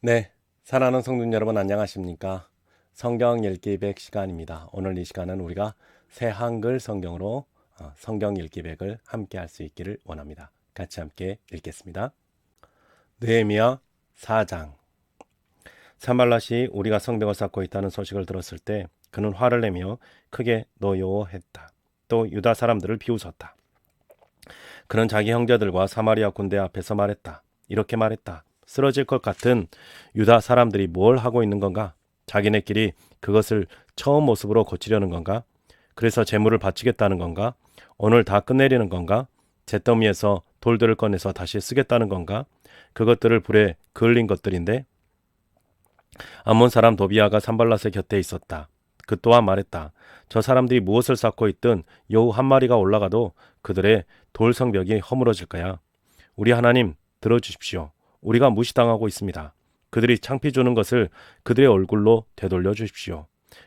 네, 사랑하는 성도 여러분 안녕하십니까? 성경 읽기 100 시간입니다. 오늘 이 시간은 우리가 새 한글 성경으로 성경 읽기 100을 함께 할 수 있기를 원합니다. 같이 함께 읽겠습니다. 느헤미야 4장. 산발랏이 우리가 성벽을 쌓고 있다는 소식을 들었을 때 그는 화를 내며 크게 노여워했다. 또 유다 사람들을 비웃었다. 그는 자기 형제들과 사마리아 군대 앞에서 말했다. 이렇게 말했다. 쓰러질 것 같은 유다 사람들이 뭘 하고 있는 건가? 자기네끼리 그것을 처음 모습으로 고치려는 건가? 그래서 재물을 바치겠다는 건가? 오늘 다 끝내려는 건가? 잿더미에서 돌들을 꺼내서 다시 쓰겠다는 건가? 그것들을 불에 그을린 것들인데. 암몬 사람 도비아가 산발랏의 곁에 있었다. 그 또한 말했다. 저 사람들이 무엇을 쌓고 있든 여우 한 마리가 올라가도 그들의 돌 성벽이 허물어질 거야. 우리 하나님 들어주십시오. 우리가 무시당하고 있습니다. 그들이 창피 주는 것을 그들의 얼굴로 되돌려 주십시오.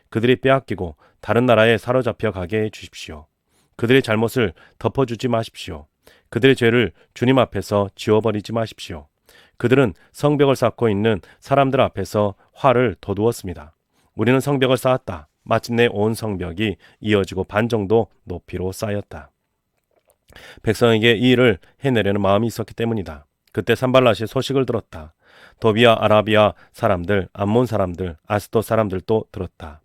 그들이 빼앗기고 다른 나라에 사로잡혀 가게 해 주십시오. 그들의 잘못을 덮어주지 마십시오. 그들의 죄를 주님 앞에서 지워버리지 마십시오. 그들은 성벽을 쌓고 있는 사람들 앞에서 화를 돋우었습니다. 우리는 성벽을 쌓았다. 마침내 온 성벽이 이어지고 반 정도 높이로 쌓였다. 백성에게 이 일을 해내려는 마음이 있었기 때문이다. 그때 산발랏이 소식을 들었다. 도비아 아라비아 사람들, 암몬 사람들, 아스돗 사람들도 들었다.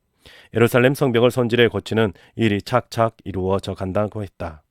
예루살렘 성벽을 손질해 고치는 일이 착착 이루어져 간다고 했다.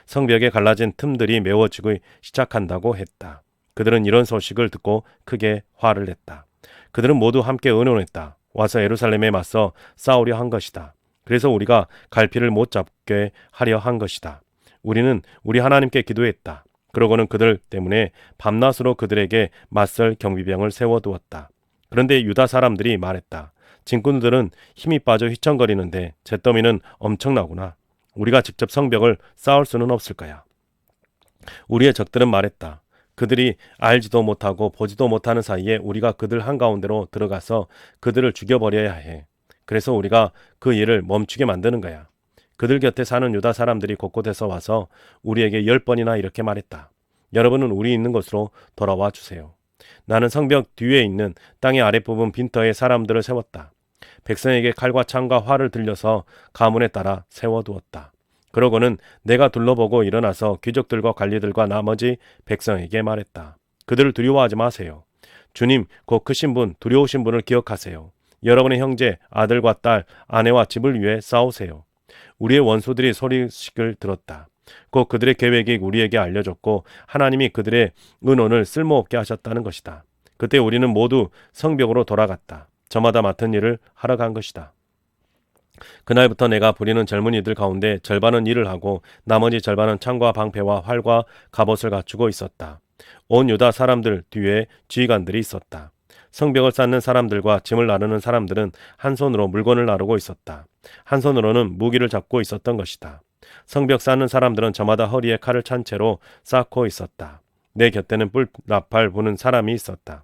성벽에 갈라진 틈들이 메워지고 시작한다고 했다. 그들은 이런 소식을 듣고 크게 화를 냈다. 그들은 모두 함께 의논했다. 와서 예루살렘에 맞서 싸우려 한 것이다. 그래서 우리가 갈피를 못 잡게 하려 한 것이다. 우리는 우리 하나님께 기도했다. 그러고는 그들 때문에 밤낮으로 그들에게 맞설 경비병을 세워두었다. 그런데 유다 사람들이 말했다. 진군들은 힘이 빠져 휘청거리는데 잿더미는 엄청나구나. 우리가 직접 성벽을 쌓을 수는 없을 거야. 우리의 적들은 말했다. 그들이 알지도 못하고 보지도 못하는 사이에 우리가 그들 한가운데로 들어가서 그들을 죽여버려야 해. 그래서 우리가 그 일을 멈추게 만드는 거야. 그들 곁에 사는 유다 사람들이 곳곳에서 와서 우리에게 10번이나 이렇게 말했다. 여러분은 우리 있는 곳으로 돌아와 주세요. 나는 성벽 뒤에 있는 땅의 아랫부분 빈터에 사람들을 세웠다. 백성에게 칼과 창과 활을 들려서 가문에 따라 세워두었다. 그러고는 내가 둘러보고 일어나서 귀족들과 관리들과 나머지 백성에게 말했다. 그들을 두려워하지 마세요. 주님, 곧 크신 분, 두려우신 분을 기억하세요. 여러분의 형제, 아들과 딸, 아내와 집을 위해 싸우세요. 우리의 원수들이 소식을 들었다. 곧 그들의 계획이 우리에게 알려졌고 하나님이 그들의 의논을 쓸모없게 하셨다는 것이다. 그때 우리는 모두 성벽으로 돌아갔다. 저마다 맡은 일을 하러 간 것이다. 그날부터 내가 부리는 젊은이들 가운데 절반은 일을 하고 나머지 절반은 창과 방패와 활과 갑옷을 갖추고 있었다. 온 유다 사람들 뒤에 지휘관들이 있었다. 성벽을 쌓는 사람들과 짐을 나르는 사람들은 한 손으로 물건을 나르고 있었다. 한 손으로는 무기를 잡고 있었던 것이다. 성벽 쌓는 사람들은 저마다 허리에 칼을 찬 채로 쌓고 있었다. 내 곁에는 뿔나팔 부는 사람이 있었다.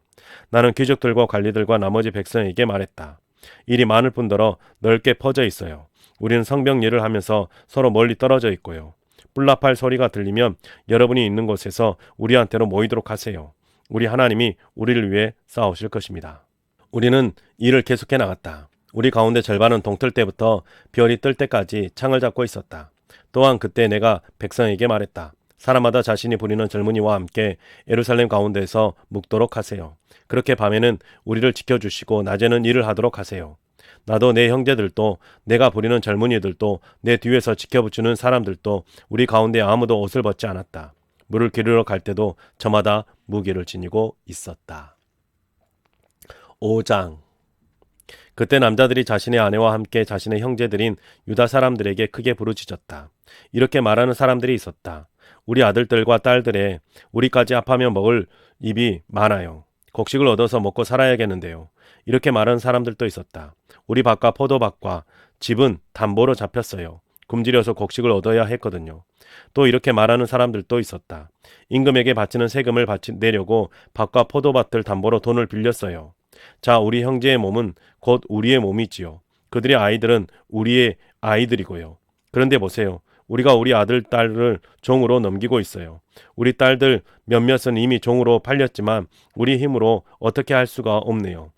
나는 귀족들과 관리들과 나머지 백성에게 말했다. 일이 많을 뿐더러 넓게 퍼져 있어요. 우리는 성벽 일을 하면서 서로 멀리 떨어져 있고요. 뿔나팔 소리가 들리면 여러분이 있는 곳에서 우리한테로 모이도록 하세요. 우리 하나님이 우리를 위해 싸우실 것입니다. 우리는 일을 계속해 나갔다. 우리 가운데 절반은 동틀 때부터 별이 뜰 때까지 창을 잡고 있었다. 또한 그때 내가 백성에게 말했다. 사람마다 자신이 부리는 젊은이와 함께 예루살렘 가운데에서 묵도록 하세요. 그렇게 밤에는 우리를 지켜주시고 낮에는 일을 하도록 하세요. 나도 내 형제들도 내가 부리는 젊은이들도 내 뒤에서 지켜주는 사람들도 우리 가운데 아무도 옷을 벗지 않았다. 물을 기르러 갈 때도 저마다 무기를 지니고 있었다. 5장. 그때 남자들이 자신의 아내와 함께 자신의 형제들인 유다 사람들에게 크게 부르짖었다. 이렇게 말하는 사람들이 있었다. 우리 아들들과 딸들의 우리까지 합하며 먹을 입이 많아요. 곡식을 얻어서 먹고 살아야겠는데요. 이렇게 말하는 사람들도 있었다. 우리 밭과 포도밭과 집은 담보로 잡혔어요. 굶주려서 곡식을 얻어야 했거든요. 또 이렇게 말하는 사람들도 있었다. 임금에게 바치는 세금을 내려고 밭과 포도밭을 담보로 돈을 빌렸어요. 자, 우리 형제의 몸은 곧 우리의 몸이지요. 그들의 아이들은 우리의 아이들이고요. 그런데 보세요. 우리가 우리 아들, 딸을 종으로 넘기고 있어요. 우리 딸들 몇몇은 이미 종으로 팔렸지만 우리 힘으로 어떻게 할 수가 없네요.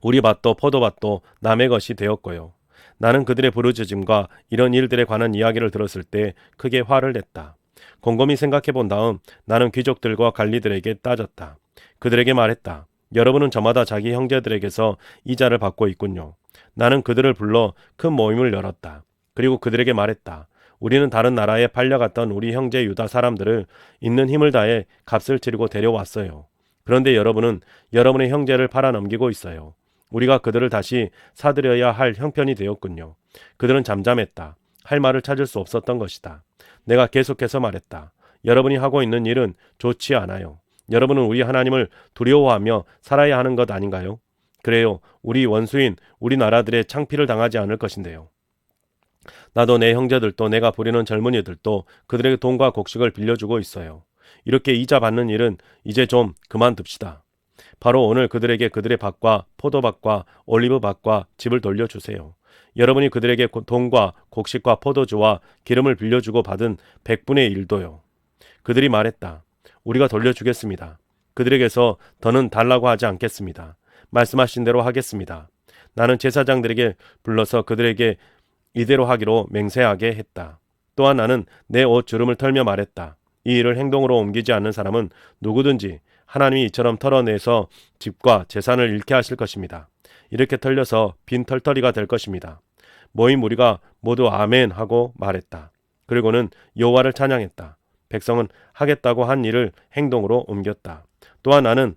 우리 밭도 포도밭도 남의 것이 되었고요. 나는 그들의 부르짖음과 이런 일들에 관한 이야기를 들었을 때 크게 화를 냈다. 곰곰이 생각해 본 다음 나는 귀족들과 관리들에게 따졌다. 그들에게 말했다. 여러분은 저마다 자기 형제들에게서 이자를 받고 있군요. 나는 그들을 불러 큰 모임을 열었다. 그리고 그들에게 말했다. 우리는 다른 나라에 팔려갔던 우리 형제 유다 사람들을 있는 힘을 다해 값을 치르고 데려왔어요. 그런데 여러분은 여러분의 형제를 팔아넘기고 있어요. 우리가 그들을 다시 사들여야 할 형편이 되었군요. 그들은 잠잠했다. 할 말을 찾을 수 없었던 것이다. 내가 계속해서 말했다. 여러분이 하고 있는 일은 좋지 않아요. 여러분은 우리 하나님을 두려워하며 살아야 하는 것 아닌가요? 그래요. 우리 원수인 우리나라들의 창피를 당하지 않을 것인데요. 나도 내 형제들도 내가 부리는 젊은이들도 그들에게 돈과 곡식을 빌려주고 있어요. 이렇게 이자 받는 일은 이제 좀 그만둡시다. 바로 오늘 그들에게 그들의 밭과 포도밭과 올리브밭과 집을 돌려주세요. 여러분이 그들에게 돈과 곡식과 포도주와 기름을 빌려주고 받은 100분의 1도요. 그들이 말했다. 우리가 돌려주겠습니다. 그들에게서 더는 달라고 하지 않겠습니다. 말씀하신 대로 하겠습니다. 나는 제사장들에게 불러서 그들에게 이대로 하기로 맹세하게 했다. 또한 나는 내 옷 주름을 털며 말했다. 이 일을 행동으로 옮기지 않는 사람은 누구든지 하나님이 이처럼 털어내서 집과 재산을 잃게 하실 것입니다. 이렇게 털려서 빈 털터리가 될 것입니다. 모인 무리가 모두 아멘 하고 말했다. 그리고는 여호와를 찬양했다. 백성은 하겠다고 한 일을 행동으로 옮겼다. 또한 나는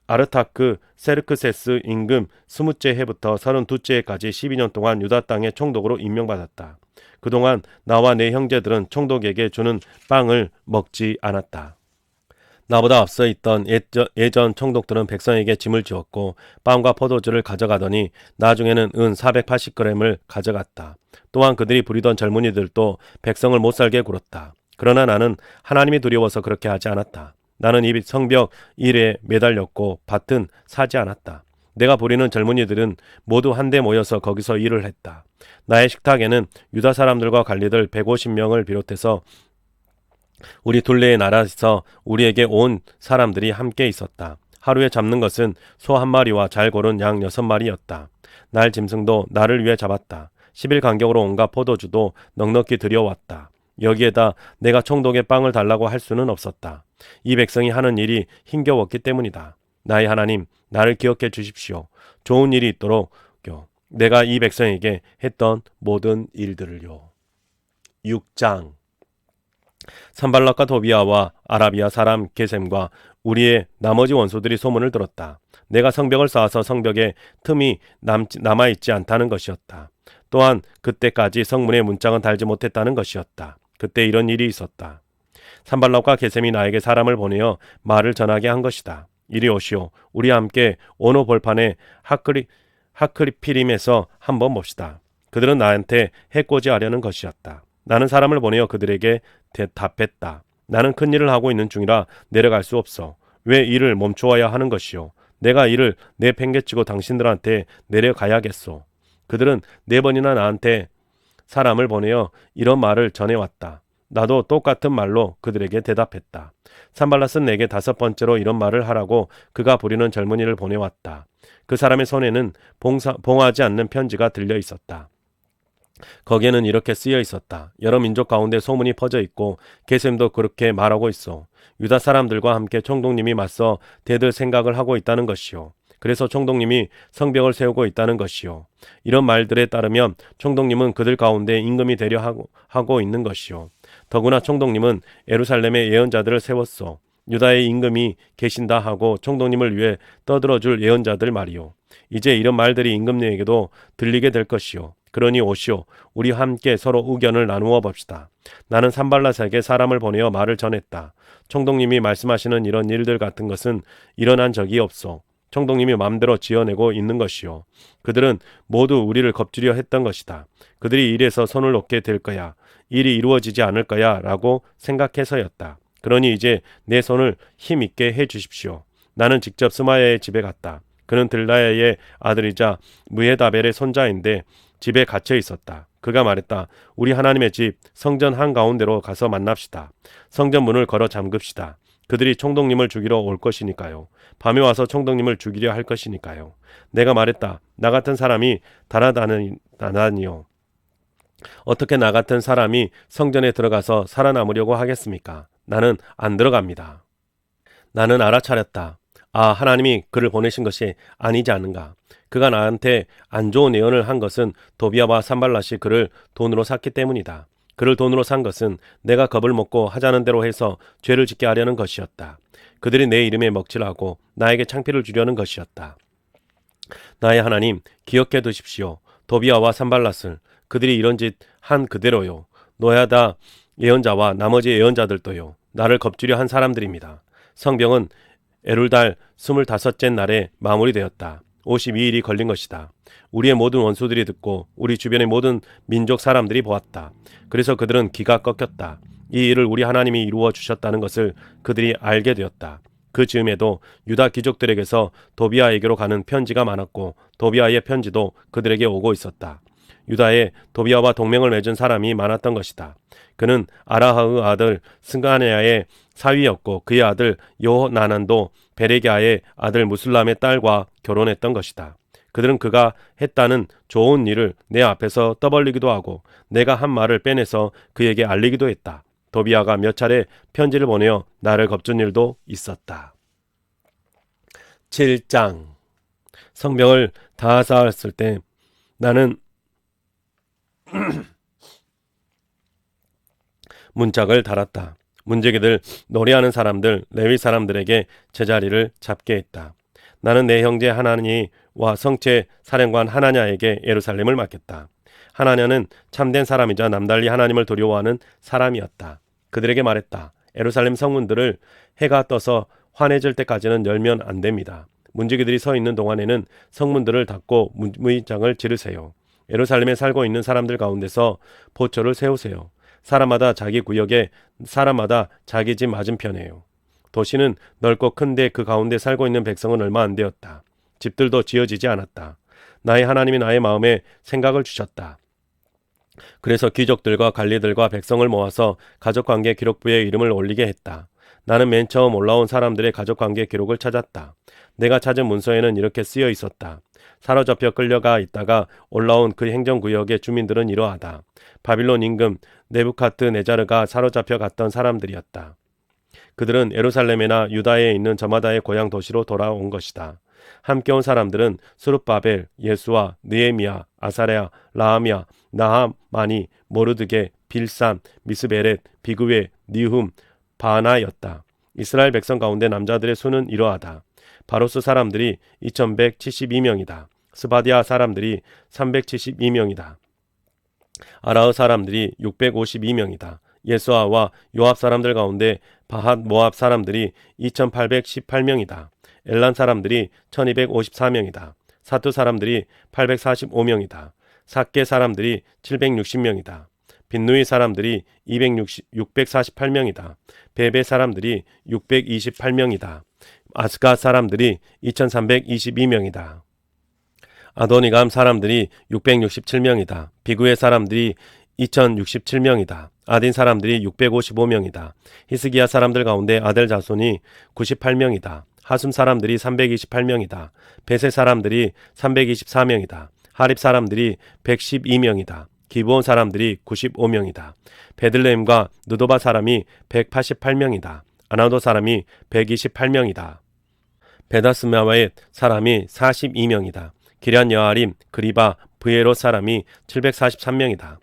아르타크 세르크세스 임금 20째 해부터 32째 해까지 12년 동안 유다 땅의 총독으로 임명받았다. 그동안 나와 내 형제들은 총독에게 주는 빵을 먹지 않았다. 나보다 앞서 있던 예전 총독들은 백성에게 짐을 지었고 빵과 포도주를 가져가더니 나중에는 은 480g을 가져갔다. 또한 그들이 부리던 젊은이들도 백성을 못살게 굴었다. 그러나 나는 하나님이 두려워서 그렇게 하지 않았다. 나는 이 성벽 일에 매달렸고 밭은 사지 않았다. 내가 부리는 젊은이들은 모두 한데 모여서 거기서 일을 했다. 나의 식탁에는 유다 사람들과 관리들 150명을 비롯해서 우리 둘레의 나라에서 우리에게 온 사람들이 함께 있었다. 하루에 잡는 것은 소 1마리와 잘 고른 양 6마리였다. 날 짐승도 나를 위해 잡았다. 10일 간격으로 온갖 포도주도 넉넉히 들여왔다. 여기에다 내가 총독의 빵을 달라고 할 수는 없었다. 이 백성이 하는 일이 힘겨웠기 때문이다. 나의 하나님, 나를 기억해 주십시오. 좋은 일이 있도록 내가 이 백성에게 했던 모든 일들을요. 6장 산발락과 도비아와 아라비아 사람 게셈과 우리의 나머지 원수들이 소문을 들었다. 내가 성벽을 쌓아서 성벽에 틈이 남아있지 않다는 것이었다. 또한 그때까지 성문에 문짝은 달지 못했다는 것이었다. 그때 이런 일이 있었다. 산발락과 게셈이 나에게 사람을 보내어 말을 전하게 한 것이다. 이리 오시오. 우리와 함께 오노 볼판의 하크리피림에서 한번 봅시다. 그들은 나한테 해코지하려는 것이었다. 나는 사람을 보내어 그들에게 대답했다. 나는 큰 일을 하고 있는 중이라 내려갈 수 없어. 왜 일을 멈추어야 하는 것이오? 내가 일을 내팽개치고 당신들한테 내려가야겠소. 그들은 4번이나 나한테 사람을 보내어 이런 말을 전해왔다. 나도 똑같은 말로 그들에게 대답했다. 산발랏은 내게 5번째로 이런 말을 하라고 그가 부리는 젊은이를 보내왔다. 그 사람의 손에는 봉하지 않는 편지가 들려 있었다. 거기에는 이렇게 쓰여 있었다. 여러 민족 가운데 소문이 퍼져 있고 게셈도 그렇게 말하고 있어. 유다 사람들과 함께 총독님이 맞서 대들 생각을 하고 있다는 것이요. 그래서 총독님이 성벽을 세우고 있다는 것이요. 이런 말들에 따르면 총독님은 그들 가운데 임금이 되려 하고 있는 것이요. 더구나 총독님은 예루살렘에 예언자들을 세웠어. 유다의 임금이 계신다 하고 총독님을 위해 떠들어줄 예언자들 말이요. 이제 이런 말들이 임금님에게도 들리게 될 것이요. 그러니 오시오. 우리 함께 서로 의견을 나누어 봅시다. 나는 산발랏에게 사람을 보내어 말을 전했다. 총독님이 말씀하시는 이런 일들 같은 것은 일어난 적이 없어. 총독님이 마음대로 지어내고 있는 것이요. 그들은 모두 우리를 겁주려 했던 것이다. 그들이 일에서 손을 놓게 될 거야. 일이 이루어지지 않을 거야 라고 생각해서였다. 그러니 이제 내 손을 힘있게 해 주십시오. 나는 직접 스마야의 집에 갔다. 그는 들라야의 아들이자 무헤다벨의 손자인데 집에 갇혀 있었다. 그가 말했다. 우리 하나님의 집 성전 한가운데로 가서 만납시다. 성전 문을 걸어 잠급시다. 그들이 총독님을 죽이러 올 것이니까요. 밤에 와서 총독님을 죽이려 할 것이니까요. 내가 말했다. 나 같은 사람이 달아나니요. 어떻게 나 같은 사람이 성전에 들어가서 살아남으려고 하겠습니까? 나는 안 들어갑니다. 나는 알아차렸다. 아, 하나님이 그를 보내신 것이 아니지 않은가. 그가 나한테 안 좋은 예언을 한 것은 도비아와 산발랏이 그를 돈으로 샀기 때문이다. 그를 돈으로 산 것은 내가 겁을 먹고 하자는 대로 해서 죄를 짓게 하려는 것이었다. 그들이 내 이름에 먹칠하고 나에게 창피를 주려는 것이었다. 나의 하나님, 기억해 두십시오. 도비아와 산발랏을 그들이 이런 짓 한 그대로요. 노야다 예언자와 나머지 예언자들도요. 나를 겁주려 한 사람들입니다. 성병은 에룰달 25째 날에 마무리되었다. 52일이 걸린 것이다. 우리의 모든 원수들이 듣고 우리 주변의 모든 민족 사람들이 보았다. 그래서 그들은 기가 꺾였다. 이 일을 우리 하나님이 이루어 주셨다는 것을 그들이 알게 되었다. 그 즈음에도 유다 귀족들에게서 도비아에게로 가는 편지가 많았고 도비아의 편지도 그들에게 오고 있었다. 유다에 도비아와 동맹을 맺은 사람이 많았던 것이다. 그는 아라하의 아들 스가냐의 사위였고 그의 아들 요나난도 베레기아의 아들 무술람의 딸과 결혼했던 것이다. 그들은 그가 했다는 좋은 일을 내 앞에서 떠벌리기도 하고 내가 한 말을 빼내서 그에게 알리기도 했다. 도비아가 몇 차례 편지를 보내어 나를 겁준 일도 있었다. 7장 성병을 다 쌓았을 때 나는 문짝을 달았다. 문제기들, 노래하는 사람들, 레위 사람들에게 제자리를 잡게 했다. 나는 내 형제 하나니와 성체 사령관 하나냐에게 예루살렘을 맡겼다. 하나냐는 참된 사람이자 남달리 하나님을 두려워하는 사람이었다. 그들에게 말했다. 예루살렘 성문들을 해가 떠서 환해질 때까지는 열면 안 됩니다. 문지기들이 서 있는 동안에는 성문들을 닫고 무이장을 지르세요. 예루살렘에 살고 있는 사람들 가운데서 보초를 세우세요. 사람마다 자기 구역에 사람마다 자기 집 맞은편에요. 도시는 넓고 큰데 그 가운데 살고 있는 백성은 얼마 안 되었다. 집들도 지어지지 않았다. 나의 하나님이 나의 마음에 생각을 주셨다. 그래서 귀족들과 관리들과 백성을 모아서 가족관계 기록부에 이름을 올리게 했다. 나는 맨 처음 올라온 사람들의 가족관계 기록을 찾았다. 내가 찾은 문서에는 이렇게 쓰여 있었다. 사로잡혀 끌려가 있다가 올라온 그 행정구역의 주민들은 이러하다. 바빌론 임금 네부카드네자르가 사로잡혀 갔던 사람들이었다. 그들은 예루살렘이나 유다에 있는 저마다의 고향 도시로 돌아온 것이다. 함께 온 사람들은 스룹바벨, 예수와 느헤미야, 아사랴, 라하미야, 나하마니, 모르드게, 빌산, 미스베렛, 비그웨, 니훔, 바나였다. 이스라엘 백성 가운데 남자들의 수는 이러하다. 바로스 사람들이 2172명이다. 스바디아 사람들이 372명이다. 아라흐 사람들이 652명이다. 예수아와 요압 사람들 가운데 바핫 모압 사람들이 2818명이다. 엘란 사람들이 1254명이다. 사투 사람들이 845명이다. 삭게 사람들이 760명이다. 빈누이 사람들이 648명이다. 베베 사람들이 628명이다. 아스가 사람들이 2322명이다. 아도니감 사람들이 667명이다. 비구의 사람들이 2067명이다. 아딘 사람들이 655명이다. 히스기야 사람들 가운데 아델 자손이 98명이다. 하숨 사람들이 328명이다. 베세 사람들이 324명이다. 하립 사람들이 112명이다. 기브온 사람들이 95명이다. 베들레헴과 느도바 사람이 188명이다. 아나도 사람이 128명이다. 베다스마와의 사람이 42명이다. 기럇 여아림, 그리바, 브에롯 사람이 743명이다.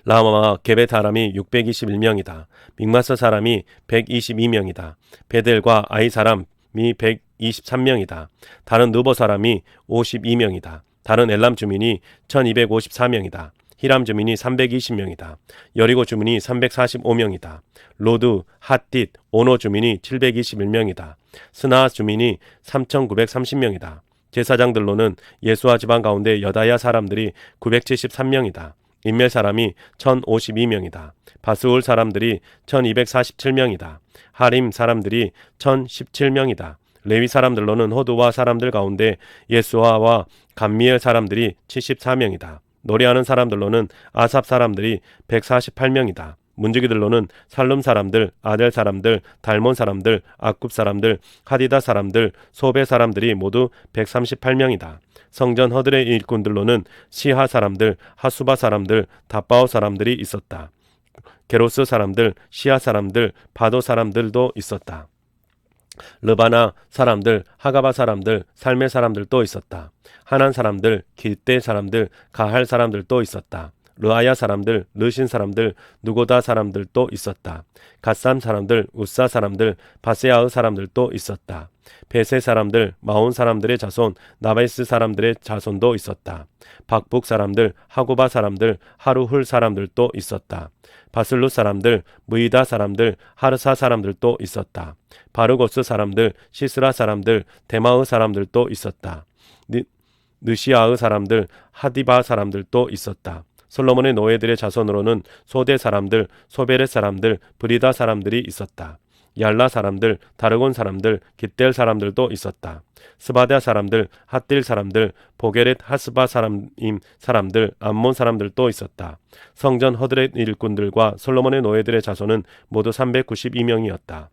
라마와 게벳 사람이 621명이다. 믹마스 사람이 122명이다. 베델과 아이 사람이 123명이다. 다른 느보 사람이 52명이다. 다른 엘람 주민이 1254명이다. 히람 주민이 320명이다. 여리고 주민이 345명이다. 로드, 핫딧, 오노 주민이 721명이다. 스나 주민이 3930명이다. 제사장들로는 예수아 지방 가운데 여다야 사람들이 973명이다. 인멜 사람이 1052명이다. 바스울 사람들이 1247명이다. 하림 사람들이 1017명이다. 레위 사람들로는 호두와 사람들 가운데 예수아와 감미엘 사람들이 74명이다. 노래하는 사람들로는 아삽 사람들이 148명이다. 문지기들로는 살룸 사람들, 아델 사람들, 달몬 사람들, 악굽 사람들, 하디다 사람들, 소베 사람들이 모두 138명이다. 성전 허들의 일꾼들로는 시하 사람들, 하수바 사람들, 다바오 사람들이 있었다. 게로스 사람들, 시하 사람들, 바도 사람들도 있었다. 르바나 사람들, 하가바 사람들, 살메 사람들도 있었다. 하난 사람들, 길대 사람들, 가할 사람들도 있었다. 르아야 사람들, 르신 사람들, 누고다 사람들도 있었다. 갓삼 사람들, 우사 사람들, 바세아의 사람들도 있었다. 베세 사람들, 마온 사람들의 자손, 나베스 사람들의 자손도 있었다. 박북 사람들, 하고바 사람들, 하루훌 사람들도 있었다. 바슬루 사람들, 무이다 사람들, 하르사 사람들도 있었다. 바르고스 사람들, 시스라 사람들, 데마의 사람들도 있었다. 느시아의 사람들, 하디바 사람들도 있었다. 솔로몬의 노예들의 자손으로는 소대 사람들, 소베렛 사람들, 브리다 사람들이 있었다. 얄라 사람들, 다르곤 사람들, 깃델 사람들도 있었다. 스바다 사람들, 핫딜 사람들, 보게렛 하스바 사람들, 암몬 사람들도 있었다. 성전 허드렛 일꾼들과 솔로몬의 노예들의 자손은 모두 392명이었다.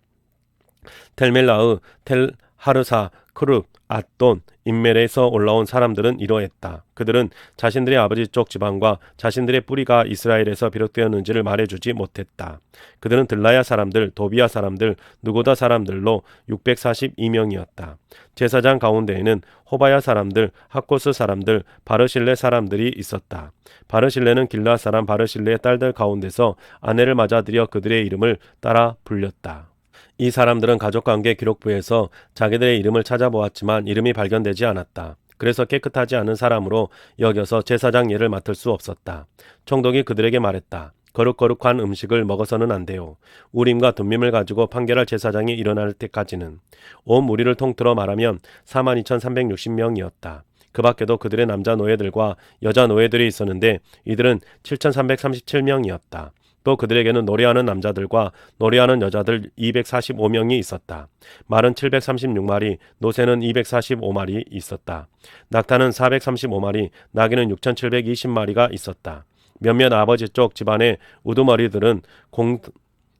텔멜라의 텔하르사, 크룹, 앗돈, 인멜에서 올라온 사람들은 이러했다. 그들은 자신들의 아버지 쪽 지방과 자신들의 뿌리가 이스라엘에서 비롯되었는지를 말해주지 못했다. 그들은 들라야 사람들, 도비야 사람들, 누고다 사람들로 642명이었다. 제사장 가운데에는 호바야 사람들, 하코스 사람들, 바르실레 사람들이 있었다. 바르실레는 길라 사람 바르실레의 딸들 가운데서 아내를 맞아들여 그들의 이름을 따라 불렸다. 이 사람들은 가족관계 기록부에서 자기들의 이름을 찾아보았지만 이름이 발견되지 않았다. 그래서 깨끗하지 않은 사람으로 여겨서 제사장 예를 맡을 수 없었다. 총독이 그들에게 말했다. 거룩한 음식을 먹어서는 안 돼요. 우림과 둠밈을 가지고 판결할 제사장이 일어날 때까지는. 온 무리를 통틀어 말하면 42,360명이었다. 그 밖에도 그들의 남자 노예들과 여자 노예들이 있었는데 이들은 7,337명이었다. 또 그들에게는 노래하는 남자들과 노래하는 여자들 245명이 있었다. 말은 736마리, 노새는 245마리 있었다. 낙타는 435마리, 나귀는 6720마리가 있었다. 몇몇 아버지 쪽 집안의 우두머리들은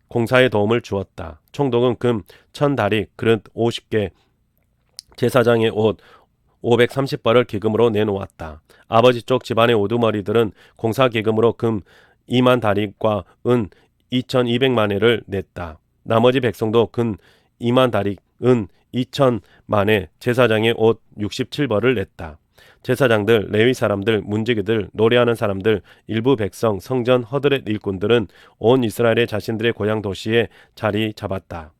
공사에 도움을 주었다. 총독은 금 1000다리, 그릇 50개, 제사장의 옷 530벌을 기금으로 내놓았다. 아버지 쪽 집안의 우두머리들은 공사 기금으로 금 2만 다리과 은 2200만회를 냈다. 나머지 백성도 근 2만 다리, 은 2000만회, 제사장의 옷 67벌을 냈다. 제사장들, 레위 사람들, 문지기들, 노래하는 사람들, 일부 백성, 성전 허드렛 일꾼들은 온 이스라엘의 자신들의 고향 도시에 자리 잡았다.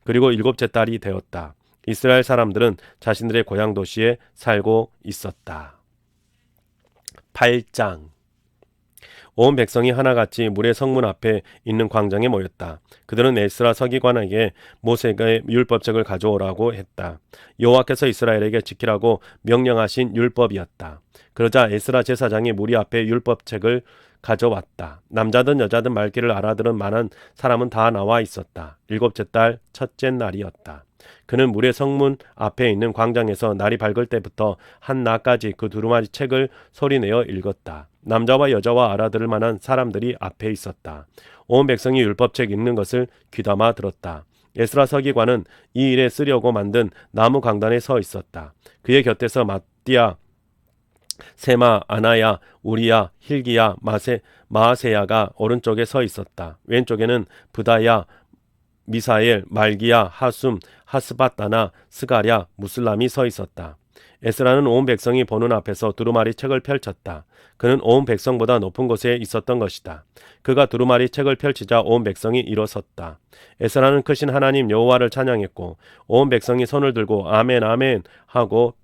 그리고 7째 달이 되었다. 이스라엘 사람들은 자신들의 고향 도시에 살고 있었다. 8장. 온 백성이 하나같이 물의 성문 앞에 있는 광장에 모였다. 그들은 에스라 서기관에게 모세의 율법책을 가져오라고 했다. 여호와께서 이스라엘에게 지키라고 명령하신 율법이었다. 그러자 에스라 제사장이 무리 앞에 율법책을 가져왔다. 남자든 여자든 말귀를 알아들은 만한 사람은 다 나와 있었다. 7째 달 첫째 날이었다. 그는 물의 성문 앞에 있는 광장에서 날이 밝을 때부터 한 나까지 그 두루마리 책을 소리내어 읽었다. 남자와 여자와 알아들을 만한 사람들이 앞에 있었다. 온 백성이 율법책 읽는 것을 귀담아 들었다. 에스라 서기관은 이 일에 쓰려고 만든 나무 강단에 서 있었다. 그의 곁에서 마띠아, 세마, 아나야, 우리야, 힐기야, 마아세야가 오른쪽에 서 있었다. 왼쪽에는 브다야, 미사엘, 말기야, 하숨, 하스바따나, 스가랴, 무슬람이 서 있었다. 에스라는 온 백성이 보는 앞에서 두루마리 책을 펼쳤다. 그는 온 백성보다 높은 곳에 있었던 것이다. 그가 두루마리 책을 펼치자 온 백성이 일어섰다. 에스라는 크신 하나님 여호와를 찬양했고 온 백성이 손을 들고 아멘 아멘 하고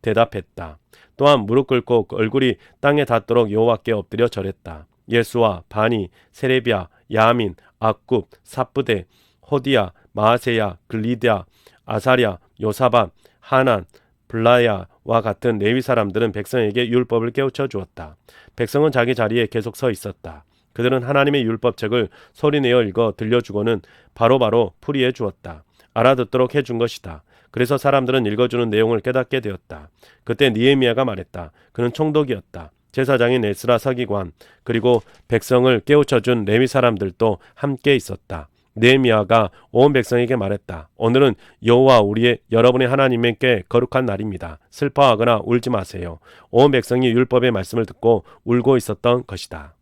대답했다. 또한 무릎 꿇고 얼굴이 땅에 닿도록 여호와께 엎드려 절했다. 예수와 바니, 세레비야, 야민, 악굽, 삽부데, 호디야, 마아세야, 글리드야, 아사랴, 요사반, 하난, 블라야와 같은 레위 사람들은 백성에게 율법을 깨우쳐 주었다. 백성은 자기 자리에 계속 서 있었다. 그들은 하나님의 율법책을 소리내어 읽어 들려주고는 바로바로 풀이해 주었다. 알아듣도록 해준 것이다. 그래서 사람들은 읽어주는 내용을 깨닫게 되었다. 그때 느헤미야가 말했다. 그는 총독이었다. 제사장인 에스라 서기관 그리고 백성을 깨우쳐준 레위 사람들도 함께 있었다. 느헤미야가 온 백성에게 말했다. 오늘은 여호와 여러분의 하나님께 거룩한 날입니다. 슬퍼하거나 울지 마세요. 온 백성이 율법의 말씀을 듣고 울고 있었던 것이다.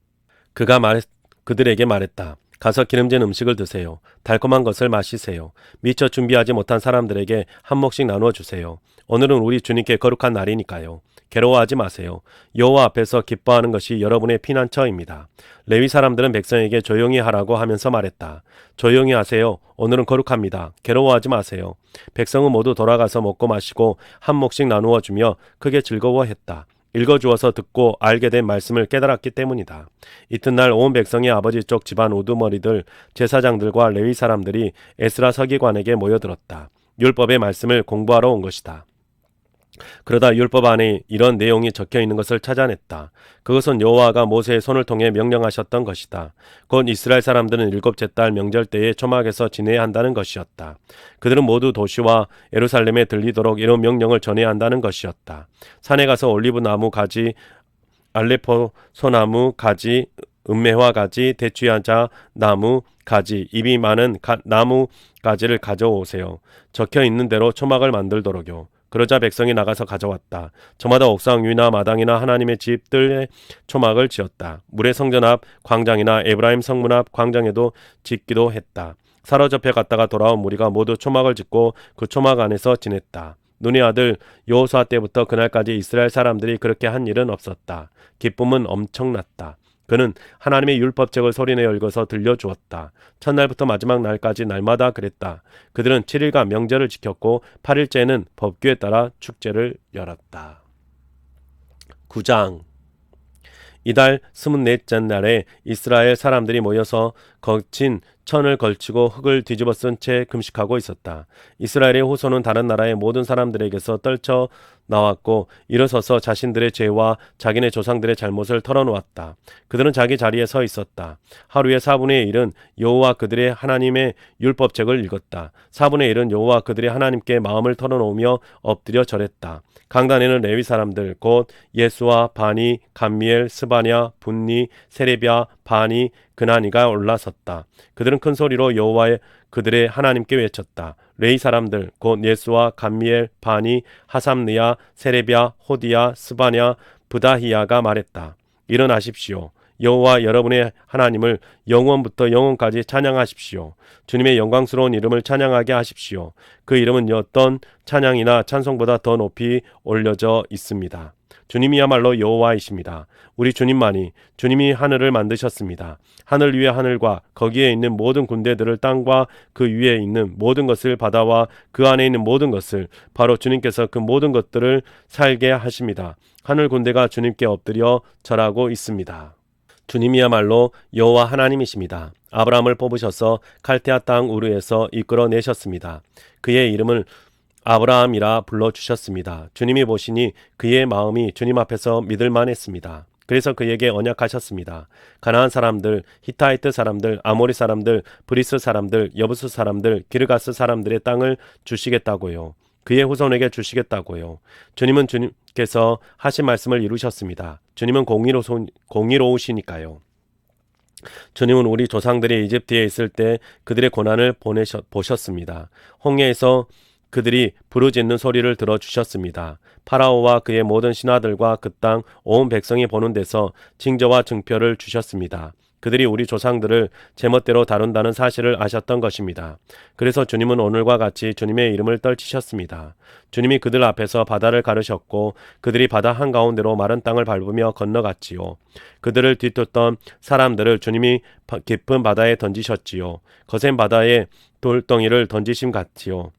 그들에게 말했다. 가서 기름진 음식을 드세요. 달콤한 것을 마시세요. 미처 준비하지 못한 사람들에게 한 몫씩 나누어 주세요. 오늘은 우리 주님께 거룩한 날이니까요. 괴로워하지 마세요. 여호와 앞에서 기뻐하는 것이 여러분의 피난처입니다. 레위 사람들은 백성에게 조용히 하라고 하면서 말했다. 조용히 하세요. 오늘은 거룩합니다. 괴로워하지 마세요. 백성은 모두 돌아가서 먹고 마시고 한 몫씩 나누어 주며 크게 즐거워했다. 읽어주어서 듣고 알게 된 말씀을 깨달았기 때문이다. 이튿날 온 백성의 아버지 쪽 집안 우두머리들, 제사장들과 레위 사람들이 에스라 서기관에게 모여들었다. 율법의 말씀을 공부하러 온 것이다. 그러다 율법 안에 이런 내용이 적혀 있는 것을 찾아냈다. 그것은 여호와가 모세의 손을 통해 명령하셨던 것이다. 곧 이스라엘 사람들은 일곱째 달 명절 때에 초막에서 지내야 한다는 것이었다. 그들은 모두 도시와 예루살렘에 들리도록 이런 명령을 전해야 한다는 것이었다. 산에 가서 올리브 나무 가지, 알레포 소나무 가지, 은매화 가지, 대추야자 나무 가지, 잎이 많은 나무 가지를 가져오세요. 적혀 있는 대로 초막을 만들도록요. 그러자 백성이 나가서 가져왔다. 저마다 옥상 위나 마당이나 하나님의 집들의 초막을 지었다. 물의 성전 앞 광장이나 에브라임 성문 앞 광장에도 짓기도 했다. 사로잡혀 갔다가 돌아온 무리가 모두 초막을 짓고 그 초막 안에서 지냈다. 눈의 아들 여호수아 때부터 그날까지 이스라엘 사람들이 그렇게 한 일은 없었다. 기쁨은 엄청났다. 그는 하나님의 율법책을 소리내어 읽어서 들려주었다. 첫날부터 마지막 날까지 날마다 그랬다. 그들은 7일간 명절을 지켰고 8일째는 법규에 따라 축제를 열었다. 9장 이달 24째 날에 이스라엘 사람들이 모여서 거친 천을 걸치고 흙을 뒤집어 쓴 채 금식하고 있었다. 이스라엘의 후손은 다른 나라의 모든 사람들에게서 떨쳐 나왔고 일어서서 자신들의 죄와 자기네 조상들의 잘못을 털어놓았다. 그들은 자기 자리에 서 있었다. 하루의 4분의 1은 여호와 그들의 하나님의 율법책을 읽었다. 4분의 1은 여호와 그들의 하나님께 마음을 털어놓으며 엎드려 절했다. 강단에는 레위 사람들 곧 예수와 바니, 감미엘, 스바냐, 분니, 세레비아, 바니, 그나니가 올라섰다. 그들은 큰 소리로 여호와의 그들의 하나님께 외쳤다. 레위 사람들 곧 예수와 감미엘, 바니, 하삼느야, 세레비아, 호디야, 스바냐, 브다히야가 말했다. 일어나십시오. 여호와 여러분의 하나님을 영원부터 영원까지 찬양하십시오. 주님의 영광스러운 이름을 찬양하게 하십시오. 그 이름은 어떤 찬양이나 찬송보다 더 높이 올려져 있습니다. 주님이야말로 여호와이십니다. 우리 주님이 하늘을 만드셨습니다. 하늘 위의 하늘과 거기에 있는 모든 군대들을, 땅과 그 위에 있는 모든 것을, 바다와 그 안에 있는 모든 것을, 바로 주님께서 그 모든 것들을 살게 하십니다. 하늘 군대가 주님께 엎드려 절하고 있습니다. 주님이야말로 여호와 하나님이십니다. 아브라함을 뽑으셔서 칼테아 땅 우르에서 이끌어내셨습니다. 그의 이름을 아브라함이라 불러주셨습니다. 주님이 보시니 그의 마음이 주님 앞에서 믿을만했습니다. 그래서 그에게 언약하셨습니다. 가나안 사람들, 히타이트 사람들, 아모리 사람들, 브리스 사람들, 여부스 사람들, 기르가스 사람들의 땅을 주시겠다고요. 그의 후손에게 주시겠다고요. 주님께서 하신 말씀을 이루셨습니다. 주님은 공의로우시니까요. 주님은 우리 조상들이 이집트에 있을 때 그들의 고난을 보셨습니다. 홍해에서 그들이 부르짖는 소리를 들어주셨습니다. 파라오와 그의 모든 신하들과 그 땅 온 백성이 보는 데서 징조와 증표를 주셨습니다. 그들이 우리 조상들을 제멋대로 다룬다는 사실을 아셨던 것입니다. 그래서 주님은 오늘과 같이 주님의 이름을 떨치셨습니다. 주님이 그들 앞에서 바다를 가르셨고 그들이 바다 한가운데로 마른 땅을 밟으며 건너갔지요. 그들을 뒤쫓던 사람들을 주님이 깊은 바다에 던지셨지요. 거센 바다에 돌덩이를 던지심 같지요.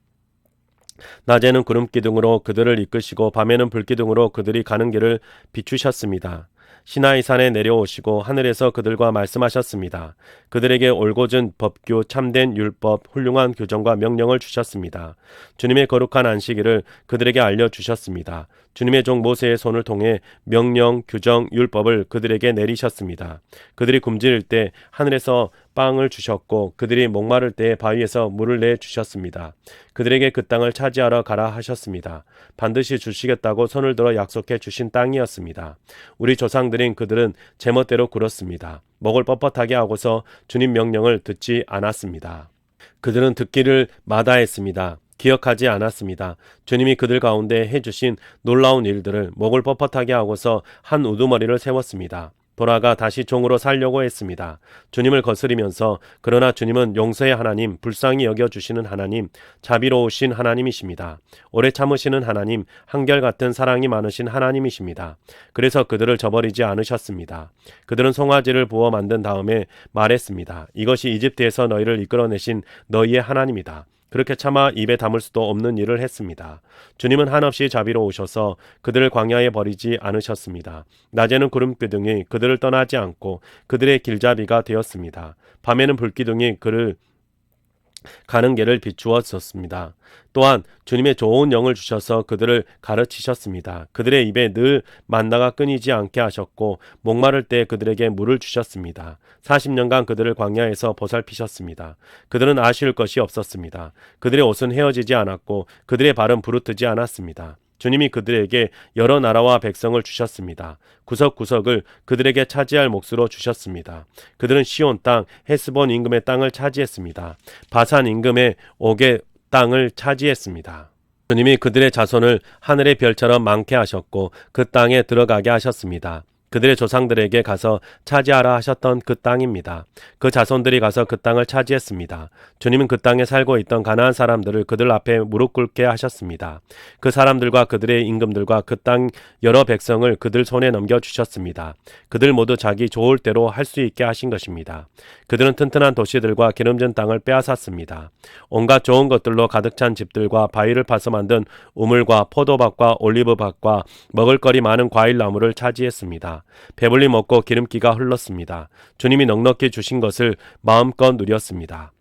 낮에는 구름기둥으로 그들을 이끄시고 밤에는 불기둥으로 그들이 가는 길을 비추셨습니다. 시나이 산에 내려오시고 하늘에서 그들과 말씀하셨습니다. 그들에게 올곧은 법규, 참된 율법, 훌륭한 규정과 명령을 주셨습니다. 주님의 거룩한 안식일을 그들에게 알려주셨습니다. 주님의 종 모세의 손을 통해 명령, 규정, 율법을 그들에게 내리셨습니다. 그들이 굶주릴 때 하늘에서 빵을 주셨고 그들이 목마를 때에 바위에서 물을 내 주셨습니다. 그들에게 그 땅을 차지하러 가라 하셨습니다. 반드시 주시겠다고 손을 들어 약속해 주신 땅이었습니다. 우리 조상들인 그들은 제멋대로 굴었습니다. 목을 뻣뻣하게 하고서 주님 명령을 듣지 않았습니다. 그들은 듣기를 마다했습니다. 기억하지 않았습니다. 주님이 그들 가운데 해주신 놀라운 일들을 목을 뻣뻣하게 하고서 한 우두머리를 세웠습니다. 돌아가 다시 종으로 살려고 했습니다. 주님을 거스리면서 그러나 주님은 용서의 하나님, 불쌍히 여겨주시는 하나님, 자비로우신 하나님이십니다. 오래 참으시는 하나님, 한결같은 사랑이 많으신 하나님이십니다. 그래서 그들을 저버리지 않으셨습니다. 그들은 송아지를 부어 만든 다음에 말했습니다. 이것이 이집트에서 너희를 이끌어내신 너희의 하나님이다. 그렇게 차마 입에 담을 수도 없는 일을 했습니다. 주님은 한없이 자비로우셔서 그들을 광야에 버리지 않으셨습니다. 낮에는 구름기둥이 그들을 떠나지 않고 그들의 길잡이가 되었습니다. 밤에는 불기둥이 그를 가는 길을 비추었습니다. 또한 주님의 좋은 영을 주셔서 그들을 가르치셨습니다. 그들의 입에 늘 만나가 끊이지 않게 하셨고 목마를 때 그들에게 물을 주셨습니다. 40년간 그들을 광야에서 보살피셨습니다. 그들은 아쉬울 것이 없었습니다. 그들의 옷은 헤어지지 않았고 그들의 발은 부르트지 않았습니다. 주님이 그들에게 여러 나라와 백성을 주셨습니다. 구석구석을 그들에게 차지할 몫으로 주셨습니다. 그들은 시온 땅, 헤스본 임금의 땅을 차지했습니다. 바산 임금의 옥의 땅을 차지했습니다. 주님이 그들의 자손을 하늘의 별처럼 많게 하셨고 그 땅에 들어가게 하셨습니다. 그들의 조상들에게 가서 차지하라 하셨던 그 땅입니다. 그 자손들이 가서 그 땅을 차지했습니다. 주님은 그 땅에 살고 있던 가나안 사람들을 그들 앞에 무릎 꿇게 하셨습니다. 그 사람들과 그들의 임금들과 그 땅 여러 백성을 그들 손에 넘겨주셨습니다. 그들 모두 자기 좋을 대로 할 수 있게 하신 것입니다. 그들은 튼튼한 도시들과 기름진 땅을 빼앗았습니다. 온갖 좋은 것들로 가득 찬 집들과 바위를 파서 만든 우물과 포도밭과 올리브밭과 먹을거리 많은 과일나무를 차지했습니다. 배불리 먹고 기름기가 흘렀습니다. 주님이 넉넉히 주신 것을 마음껏 누렸습니다.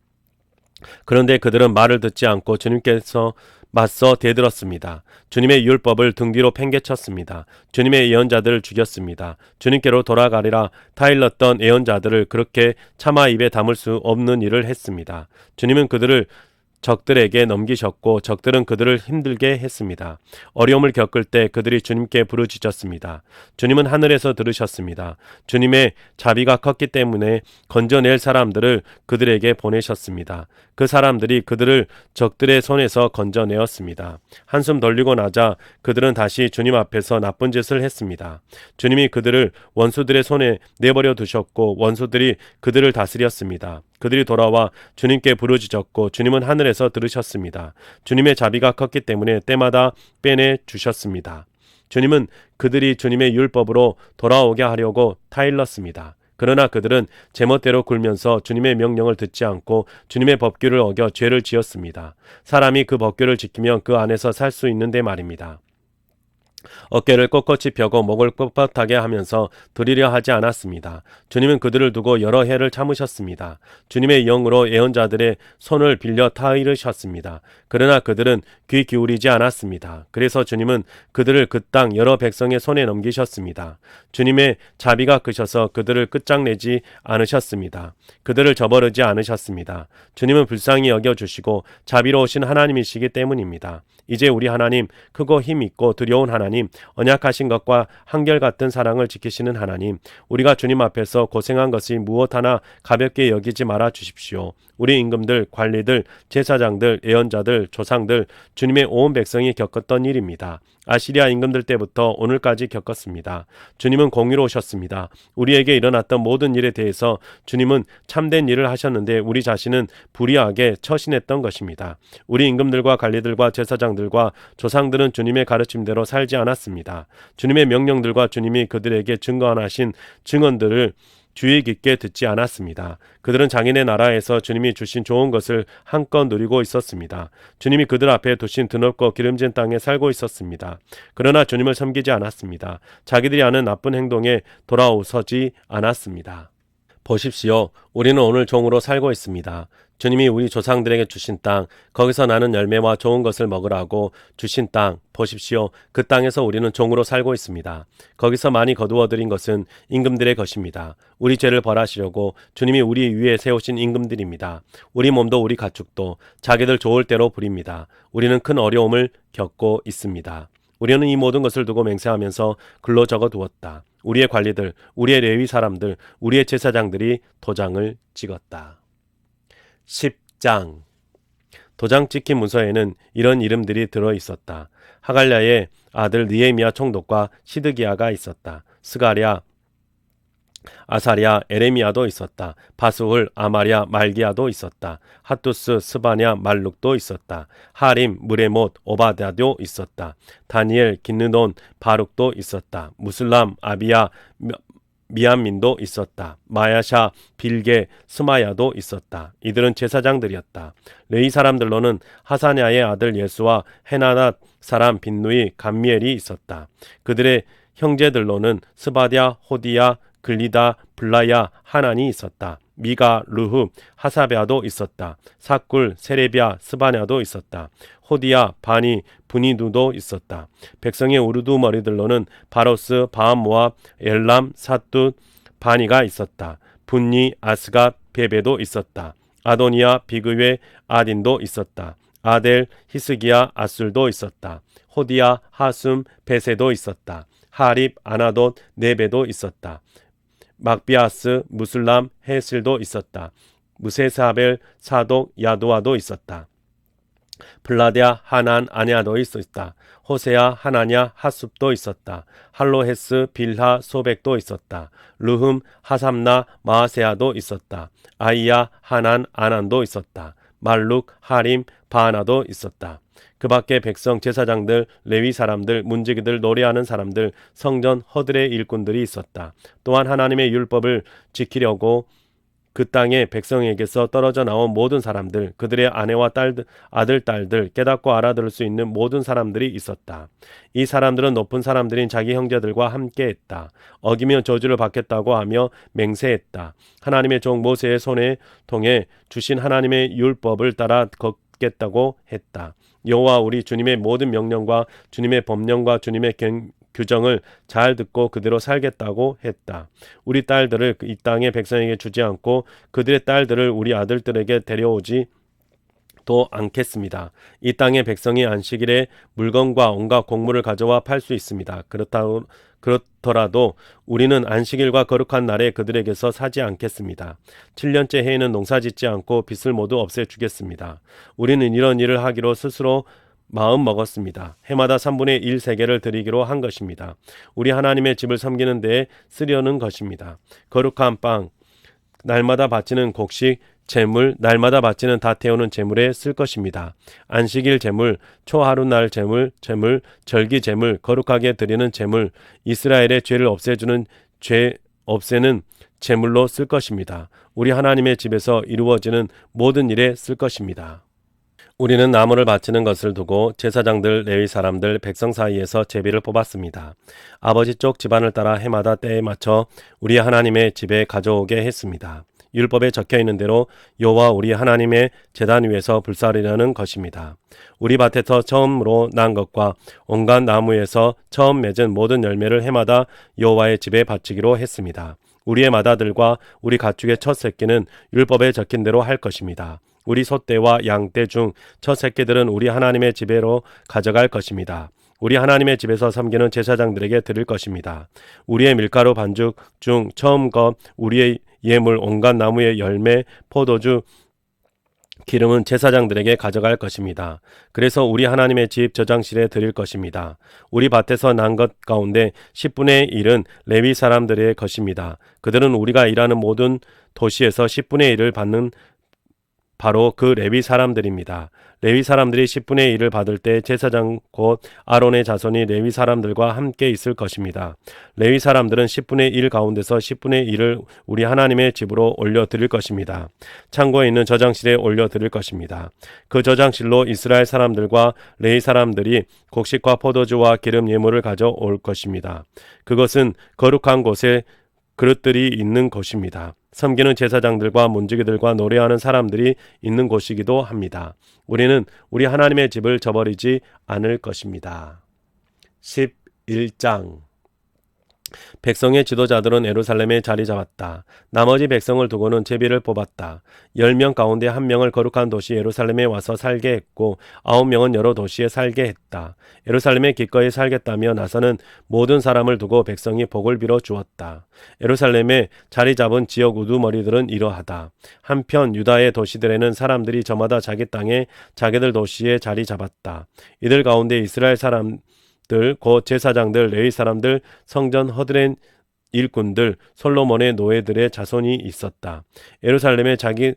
그런데 그들은 말을 듣지 않고 주님께서 맞서 대들었습니다. 주님의 율법을 등 뒤로 팽개쳤습니다. 주님의 예언자들을 죽였습니다. 주님께로 돌아가리라 타일렀던 예언자들을 그렇게 차마 입에 담을 수 없는 일을 했습니다. 주님은 그들을 적들에게 넘기셨고 적들은 그들을 힘들게 했습니다. 어려움을 겪을 때 그들이 주님께 부르짖었습니다. 주님은 하늘에서 들으셨습니다. 주님의 자비가 컸기 때문에 건져낼 사람들을 그들에게 보내셨습니다. 그 사람들이 그들을 적들의 손에서 건져내었습니다. 한숨 돌리고 나자 그들은 다시 주님 앞에서 나쁜 짓을 했습니다. 주님이 그들을 원수들의 손에 내버려 두셨고 원수들이 그들을 다스렸습니다. 그들이 돌아와 주님께 부르짖었고 주님은 하늘에서 들으셨습니다. 주님의 자비가 컸기 때문에 때마다 빼내 주셨습니다. 주님은 그들이 주님의 율법으로 돌아오게 하려고 타일렀습니다. 그러나 그들은 제멋대로 굴면서 주님의 명령을 듣지 않고 주님의 법규를 어겨 죄를 지었습니다. 사람이 그 법규를 지키면 그 안에서 살 수 있는데 말입니다. 어깨를 꼿꼿이 펴고 목을 뻣뻣하게 하면서 드리려 하지 않았습니다. 주님은 그들을 두고 여러 해를 참으셨습니다. 주님의 영으로 예언자들의 손을 빌려 타이르셨습니다. 그러나 그들은 귀 기울이지 않았습니다. 그래서 주님은 그들을 그 땅 여러 백성의 손에 넘기셨습니다. 주님의 자비가 크셔서 그들을 끝장내지 않으셨습니다. 그들을 저버리지 않으셨습니다. 주님은 불쌍히 여겨주시고 자비로우신 하나님이시기 때문입니다. 이제 우리 하나님, 크고 힘있고 두려운 하나님, 언약하신 것과 한결같은 사랑을 지키시는 하나님, 우리가 주님 앞에서 고생한 것이 무엇 하나 가볍게 여기지 말아 주십시오. 우리 임금들, 관리들, 제사장들, 예언자들, 조상들, 주님의 온 백성이 겪었던 일입니다. 아시리아 임금들 때부터 오늘까지 겪었습니다. 주님은 공의로우셨습니다. 우리에게 일어났던 모든 일에 대해서 주님은 참된 일을 하셨는데 우리 자신은 불의하게 처신했던 것입니다. 우리 임금들과 관리들과 제사장들과 조상들은 주님의 가르침대로 살지 않았습니다. 주님의 명령들과 주님이 그들에게 증거하신 증언들을 주의 깊게 듣지 않았습니다. 그들은 장인의 나라에서 주님이 주신 좋은 것을 한껏 누리고 있었습니다. 주님이 그들 앞에 두신 드넓고 기름진 땅에 살고 있었습니다. 그러나 주님을 섬기지 않았습니다. 자기들이 하는 나쁜 행동에 돌아서지 않았습니다. 보십시오. 우리는 오늘 종으로 살고 있습니다. 주님이 우리 조상들에게 주신 땅, 거기서 나는 열매와 좋은 것을 먹으라고 주신 땅, 보십시오. 그 땅에서 우리는 종으로 살고 있습니다. 거기서 많이 거두어들인 것은 임금들의 것입니다. 우리 죄를 벌하시려고 주님이 우리 위에 세우신 임금들입니다. 우리 몸도 우리 가축도 자기들 좋을 대로 부립니다. 우리는 큰 어려움을 겪고 있습니다. 우리는 이 모든 것을 두고 맹세하면서 글로 적어두었다. 우리의 관리들, 우리의 레위 사람들, 우리의 제사장들이 도장을 찍었다. 10장. 도장 찍힌 문서에는 이런 이름들이 들어 있었다. 하갈랴의 아들 느헤미야 총독과 시드기야가 있었다. 스가랴, 아사랴, 에레미야도 있었다. 바스훌, 아마랴, 말기야도 있었다. 핫두스, 스바냐, 말룩도 있었다. 하림, 무레못, 오바댜도 있었다. 다니엘, 긴느논, 바룩도 있었다. 무슬람, 아비야, 미안민도 있었다. 마야샤, 빌게, 스마야도 있었다. 이들은 제사장들이었다. 레위 사람들로는 하사냐의 아들 예수와 헤나낫 사람 빈누이, 감미엘이 있었다. 그들의 형제들로는 스바랴, 호디야, 글리다, 블라야, 하난이 있었다. 미가, 루흐, 하사베아도 있었다. 사꿀, 세레비아, 스바냐도 있었다. 호디야, 바니, 분이누도 있었다. 백성의 우르두머리들로는 바로스, 바암모압, 엘람, 사뚜, 바니가 있었다. 분니, 아스갓, 베베도 있었다. 아도니아, 비그웨, 아딘도 있었다. 아델, 히스기야, 아술도 있었다. 호디야, 하숨, 베세도 있었다. 하립, 아나돗, 네베도 있었다. 막비아스, 무슬람, 헤슬도 있었다. 무세사벨, 사독, 야도아도 있었다. 플라디아, 하난, 아냐도 있었다. 호세야, 하나냐, 하숲도 있었다. 할로헤스, 빌하, 소백도 있었다. 르흠, 하삼나, 마아세아도 있었다. 아이야, 하난, 아난도 있었다. 말룩, 하림, 바하나도 있었다. 그 밖에 백성, 제사장들, 레위 사람들, 문지기들, 노래하는 사람들, 성전, 허들의 일꾼들이 있었다. 또한 하나님의 율법을 지키려고 그 땅에 백성에게서 떨어져 나온 모든 사람들, 그들의 아내와 아들, 딸들, 깨닫고 알아들을 수 있는 모든 사람들이 있었다. 이 사람들은 높은 사람들인 자기 형제들과 함께했다. 어기면 저주를 받겠다고 하며 맹세했다. 하나님의 종 모세의 손에 통해 주신 하나님의 율법을 따라 걷겠다고 했다. 여호와 우리 주님의 모든 명령과 주님의 법령과 주님의 규정을 잘 듣고 그대로 살겠다고 했다. 우리 딸들을 이 땅의 백성에게 주지 않고 그들의 딸들을 우리 아들들에게 데려오지 도 않겠습니다. 이 땅의 백성이 안식일에 물건과 온갖 곡물을 가져와 팔 수 있습니다. 그렇더라도 우리는 안식일과 거룩한 날에 그들에게서 사지 않겠습니다. 7년째 해에는 농사짓지 않고 빚을 모두 없애주겠습니다. 우리는 이런 일을 하기로 스스로 마음 먹었습니다. 해마다 3분의 1 세계를 드리기로 한 것입니다. 우리 하나님의 집을 섬기는 데에 쓰려는 것입니다. 거룩한 빵, 날마다 바치는 곡식, 제물, 날마다 바치는 다 태우는 제물에 쓸 것입니다. 안식일 제물, 초하루날 제물, 절기 제물, 거룩하게 드리는 제물, 이스라엘의 죄를 없애주는 죄 없애는 제물로 쓸 것입니다. 우리 하나님의 집에서 이루어지는 모든 일에 쓸 것입니다. 우리는 나무를 바치는 것을 두고 제사장들, 레위 사람들, 백성 사이에서 제비를 뽑았습니다. 아버지 쪽 집안을 따라 해마다 때에 맞춰 우리 하나님의 집에 가져오게 했습니다. 율법에 적혀있는 대로 여호와 우리 하나님의 제단 위에서 불사르려는 것입니다. 우리 밭에서 처음으로 난 것과 온갖 나무에서 처음 맺은 모든 열매를 해마다 여호와의 집에 바치기로 했습니다. 우리의 맏아들과 우리 가축의 첫 새끼는 율법에 적힌 대로 할 것입니다. 우리 소떼와 양떼 중 첫 새끼들은 우리 하나님의 집에로 가져갈 것입니다. 우리 하나님의 집에서 섬기는 제사장들에게 드릴 것입니다. 우리의 밀가루 반죽 중 처음 것, 우리의 예물, 온갖 나무의 열매, 포도주, 기름은 제사장들에게 가져갈 것입니다. 그래서 우리 하나님의 집 저장실에 드릴 것입니다. 우리 밭에서 난 것 가운데 10분의 1은 레위 사람들의 것입니다. 그들은 우리가 일하는 모든 도시에서 10분의 1을 받는 바로 그 레위 사람들입니다. 레위 사람들이 10분의 1을 받을 때 제사장 곧 아론의 자손이 레위 사람들과 함께 있을 것입니다. 레위 사람들은 10분의 1 가운데서 10분의 1을 우리 하나님의 집으로 올려드릴 것입니다. 창고에 있는 저장실에 올려드릴 것입니다. 그 저장실로 이스라엘 사람들과 레위 사람들이 곡식과 포도주와 기름 예물을 가져올 것입니다. 그것은 거룩한 곳에 그릇들이 있는 곳입니다. 섬기는 제사장들과 문지기들과 노래하는 사람들이 있는 곳이기도 합니다. 우리는 우리 하나님의 집을 저버리지 않을 것입니다. 11장 백성의 지도자들은 예루살렘에 자리 잡았다. 나머지 백성을 두고는 제비를 뽑았다. 10명 가운데 1명을 거룩한 도시 예루살렘에 와서 살게 했고 9명은 여러 도시에 살게 했다. 예루살렘에 기꺼이 살겠다며 나서는 모든 사람을 두고 백성이 복을 빌어 주었다. 예루살렘에 자리 잡은 지역 우두머리들은 이러하다. 한편 유다의 도시들에는 사람들이 저마다 자기 땅에 자기들 도시에 자리 잡았다. 이들 가운데 이스라엘 사람 곧 제사장들, 레위 사람들, 성전 허드렛 일꾼들, 솔로몬의 노예들의 자손이 있었다. 예루살렘에 자기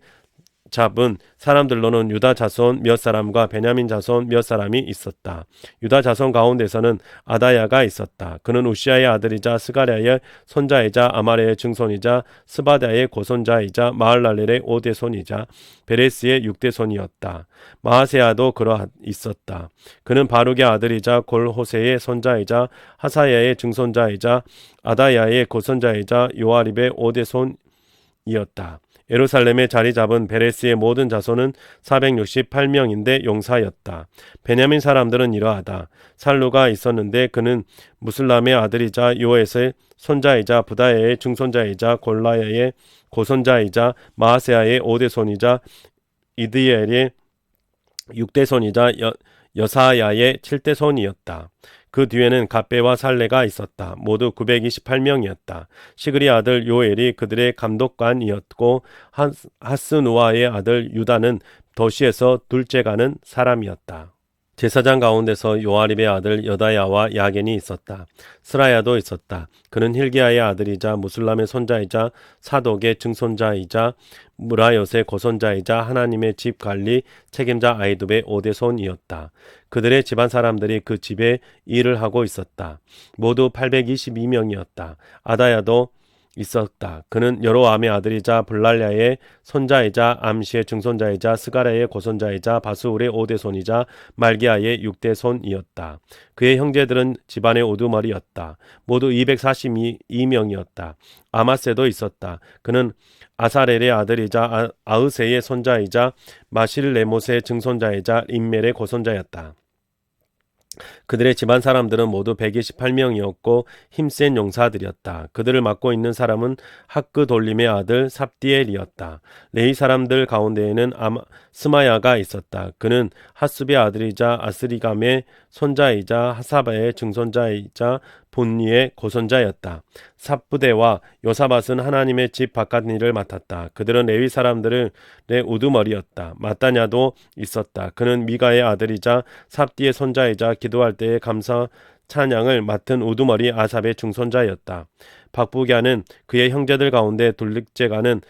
잡은 사람들로는 유다 자손 몇 사람과 베냐민 자손 몇 사람이 있었다. 유다 자손 가운데서는 아다야가 있었다. 그는 우시아의 아들이자 스가랴의 손자이자 아마레의 증손이자 스바다의 고손자이자 마할랄렐의 5대손이자 베레스의 6대손이었다. 마하세야도 그러 있었다. 그는 바룩의 아들이자 골호세의 손자이자 하사야의 증손자이자 아다야의 고손자이자 요아립의 5대손이었다. 예루살렘에 자리 잡은 베레스의 모든 자손은 468명인데 용사였다. 베냐민 사람들은 이러하다. 살루가 있었는데 그는 무슬람의 아들이자 요에스의 손자이자 부다야의 증손자이자 골라야의 고손자이자 마하세야의 5대손이자 이드엘의 6대손이자 여사야의 7대손이었다. 그 뒤에는 갓베와 살레가 있었다. 모두 928명이었다. 시그리 아들 요엘이 그들의 감독관이었고 하스누아의 아들 유다는 도시에서 둘째가는 사람이었다. 제사장 가운데서 요아립의 아들 여다야와 야겐이 있었다. 스라야도 있었다. 그는 힐기야의 아들이자 무슬람의 손자이자 사독의 증손자이자 무라요의 고손자이자 하나님의 집 관리 책임자 아이둡의 5대손이었다. 그들의 집안 사람들이 그 집에 일을 하고 있었다. 모두 822명이었다. 아다야도 있었다. 그는 여로암의 아들이자 블랄랴의 손자이자 암시의 증손자이자 스가랴의 고손자이자 바스울의 5대손이자 말기야의 6대손이었다. 그의 형제들은 집안의 우두머리였다. 모두 242명이었다. 아마세도 있었다. 그는 아사렐의 아들이자 아으세의 손자이자 마실레못의 증손자이자 임멜의 고손자였다. 그들의 집안 사람들은 모두 128명이었고 힘센 용사들이었다. 그들을 맡고 있는 사람은 하크 돌림의 아들 삽디엘이었다. 레위 사람들 가운데에는 스마야가 있었다. 그는 하수비의 아들이자 아스리감의 손자이자 하사바의 증손자이자 본니의 고손자였다. 삽부대와 요사밧은 하나님의 집 바깥 일을 맡았다. 그들은 레위 사람들의 우두머리였다. 마따냐도 있었다. 그는 미가의 아들이자 삽디의 손자이자 기도할 때의 감사 찬양을 맡은 우두머리 아삽의 증손자였다. 박부갸는 그의 형제들 가운데 둘째가는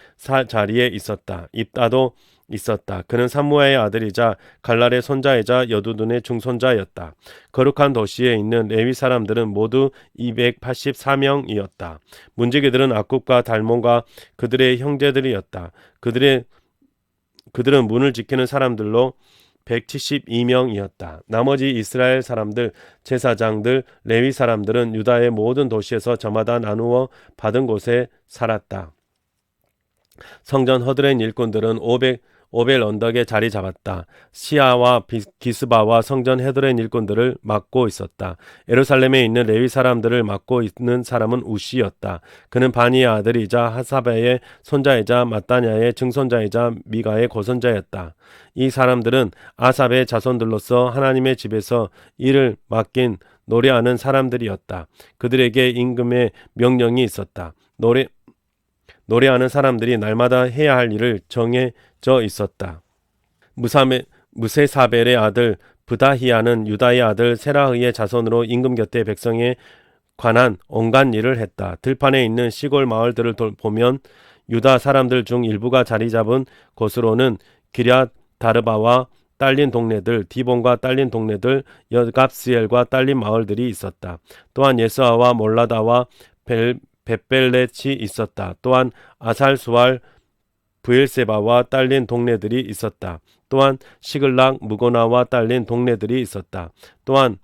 자리에 있었다. 입다도 있었다. 그는 삼무아의 아들이자 갈랄의 손자이자 여두둔의 증손자였다. 거룩한 도시에 있는 레위 사람들은 모두 284명이었다. 문지기들은 악굽과 달몬과 그들의 형제들이었다. 그들은 문을 지키는 사람들로 172명이었다. 나머지 이스라엘 사람들, 제사장들, 레위 사람들은 유다의 모든 도시에서 저마다 나누어 받은 곳에 살았다. 성전 허드렛 일꾼들은 오벨 언덕에 자리 잡았다. 시아와 기스바와 성전 헤드렛 일꾼들을 맡고 있었다. 예루살렘에 있는 레위 사람들을 맡고 있는 사람은 우시였다. 그는 바니의 아들이자 하사베의 손자이자 마따냐의 증손자이자 미가의 고손자였다. 이 사람들은 아삽의 자손들로서 하나님의 집에서 일을 맡긴 노래하는 사람들이었다. 그들에게 임금의 명령이 있었다. 노래하는 사람들이 날마다 해야 할 일을 정해져 있었다. 무세사벨의 아들 브다히야는 유다의 아들 세라흐의 자손으로 임금 곁에 백성에 관한 온갖 일을 했다. 들판에 있는 시골 마을들을 보면 유다 사람들 중 일부가 자리 잡은 곳으로는 기럇 다르바와 딸린 동네들, 디본과 딸린 동네들, 여갑스엘과 딸린 마을들이 있었다. 또한 예스아와 몰라다와 벳벨렛이 있었다. 또한 아살수알 브엘세바와 딸린 동네들이 있었다. 또한 시글락 무고나와 딸린 동네들이 있었다. 또한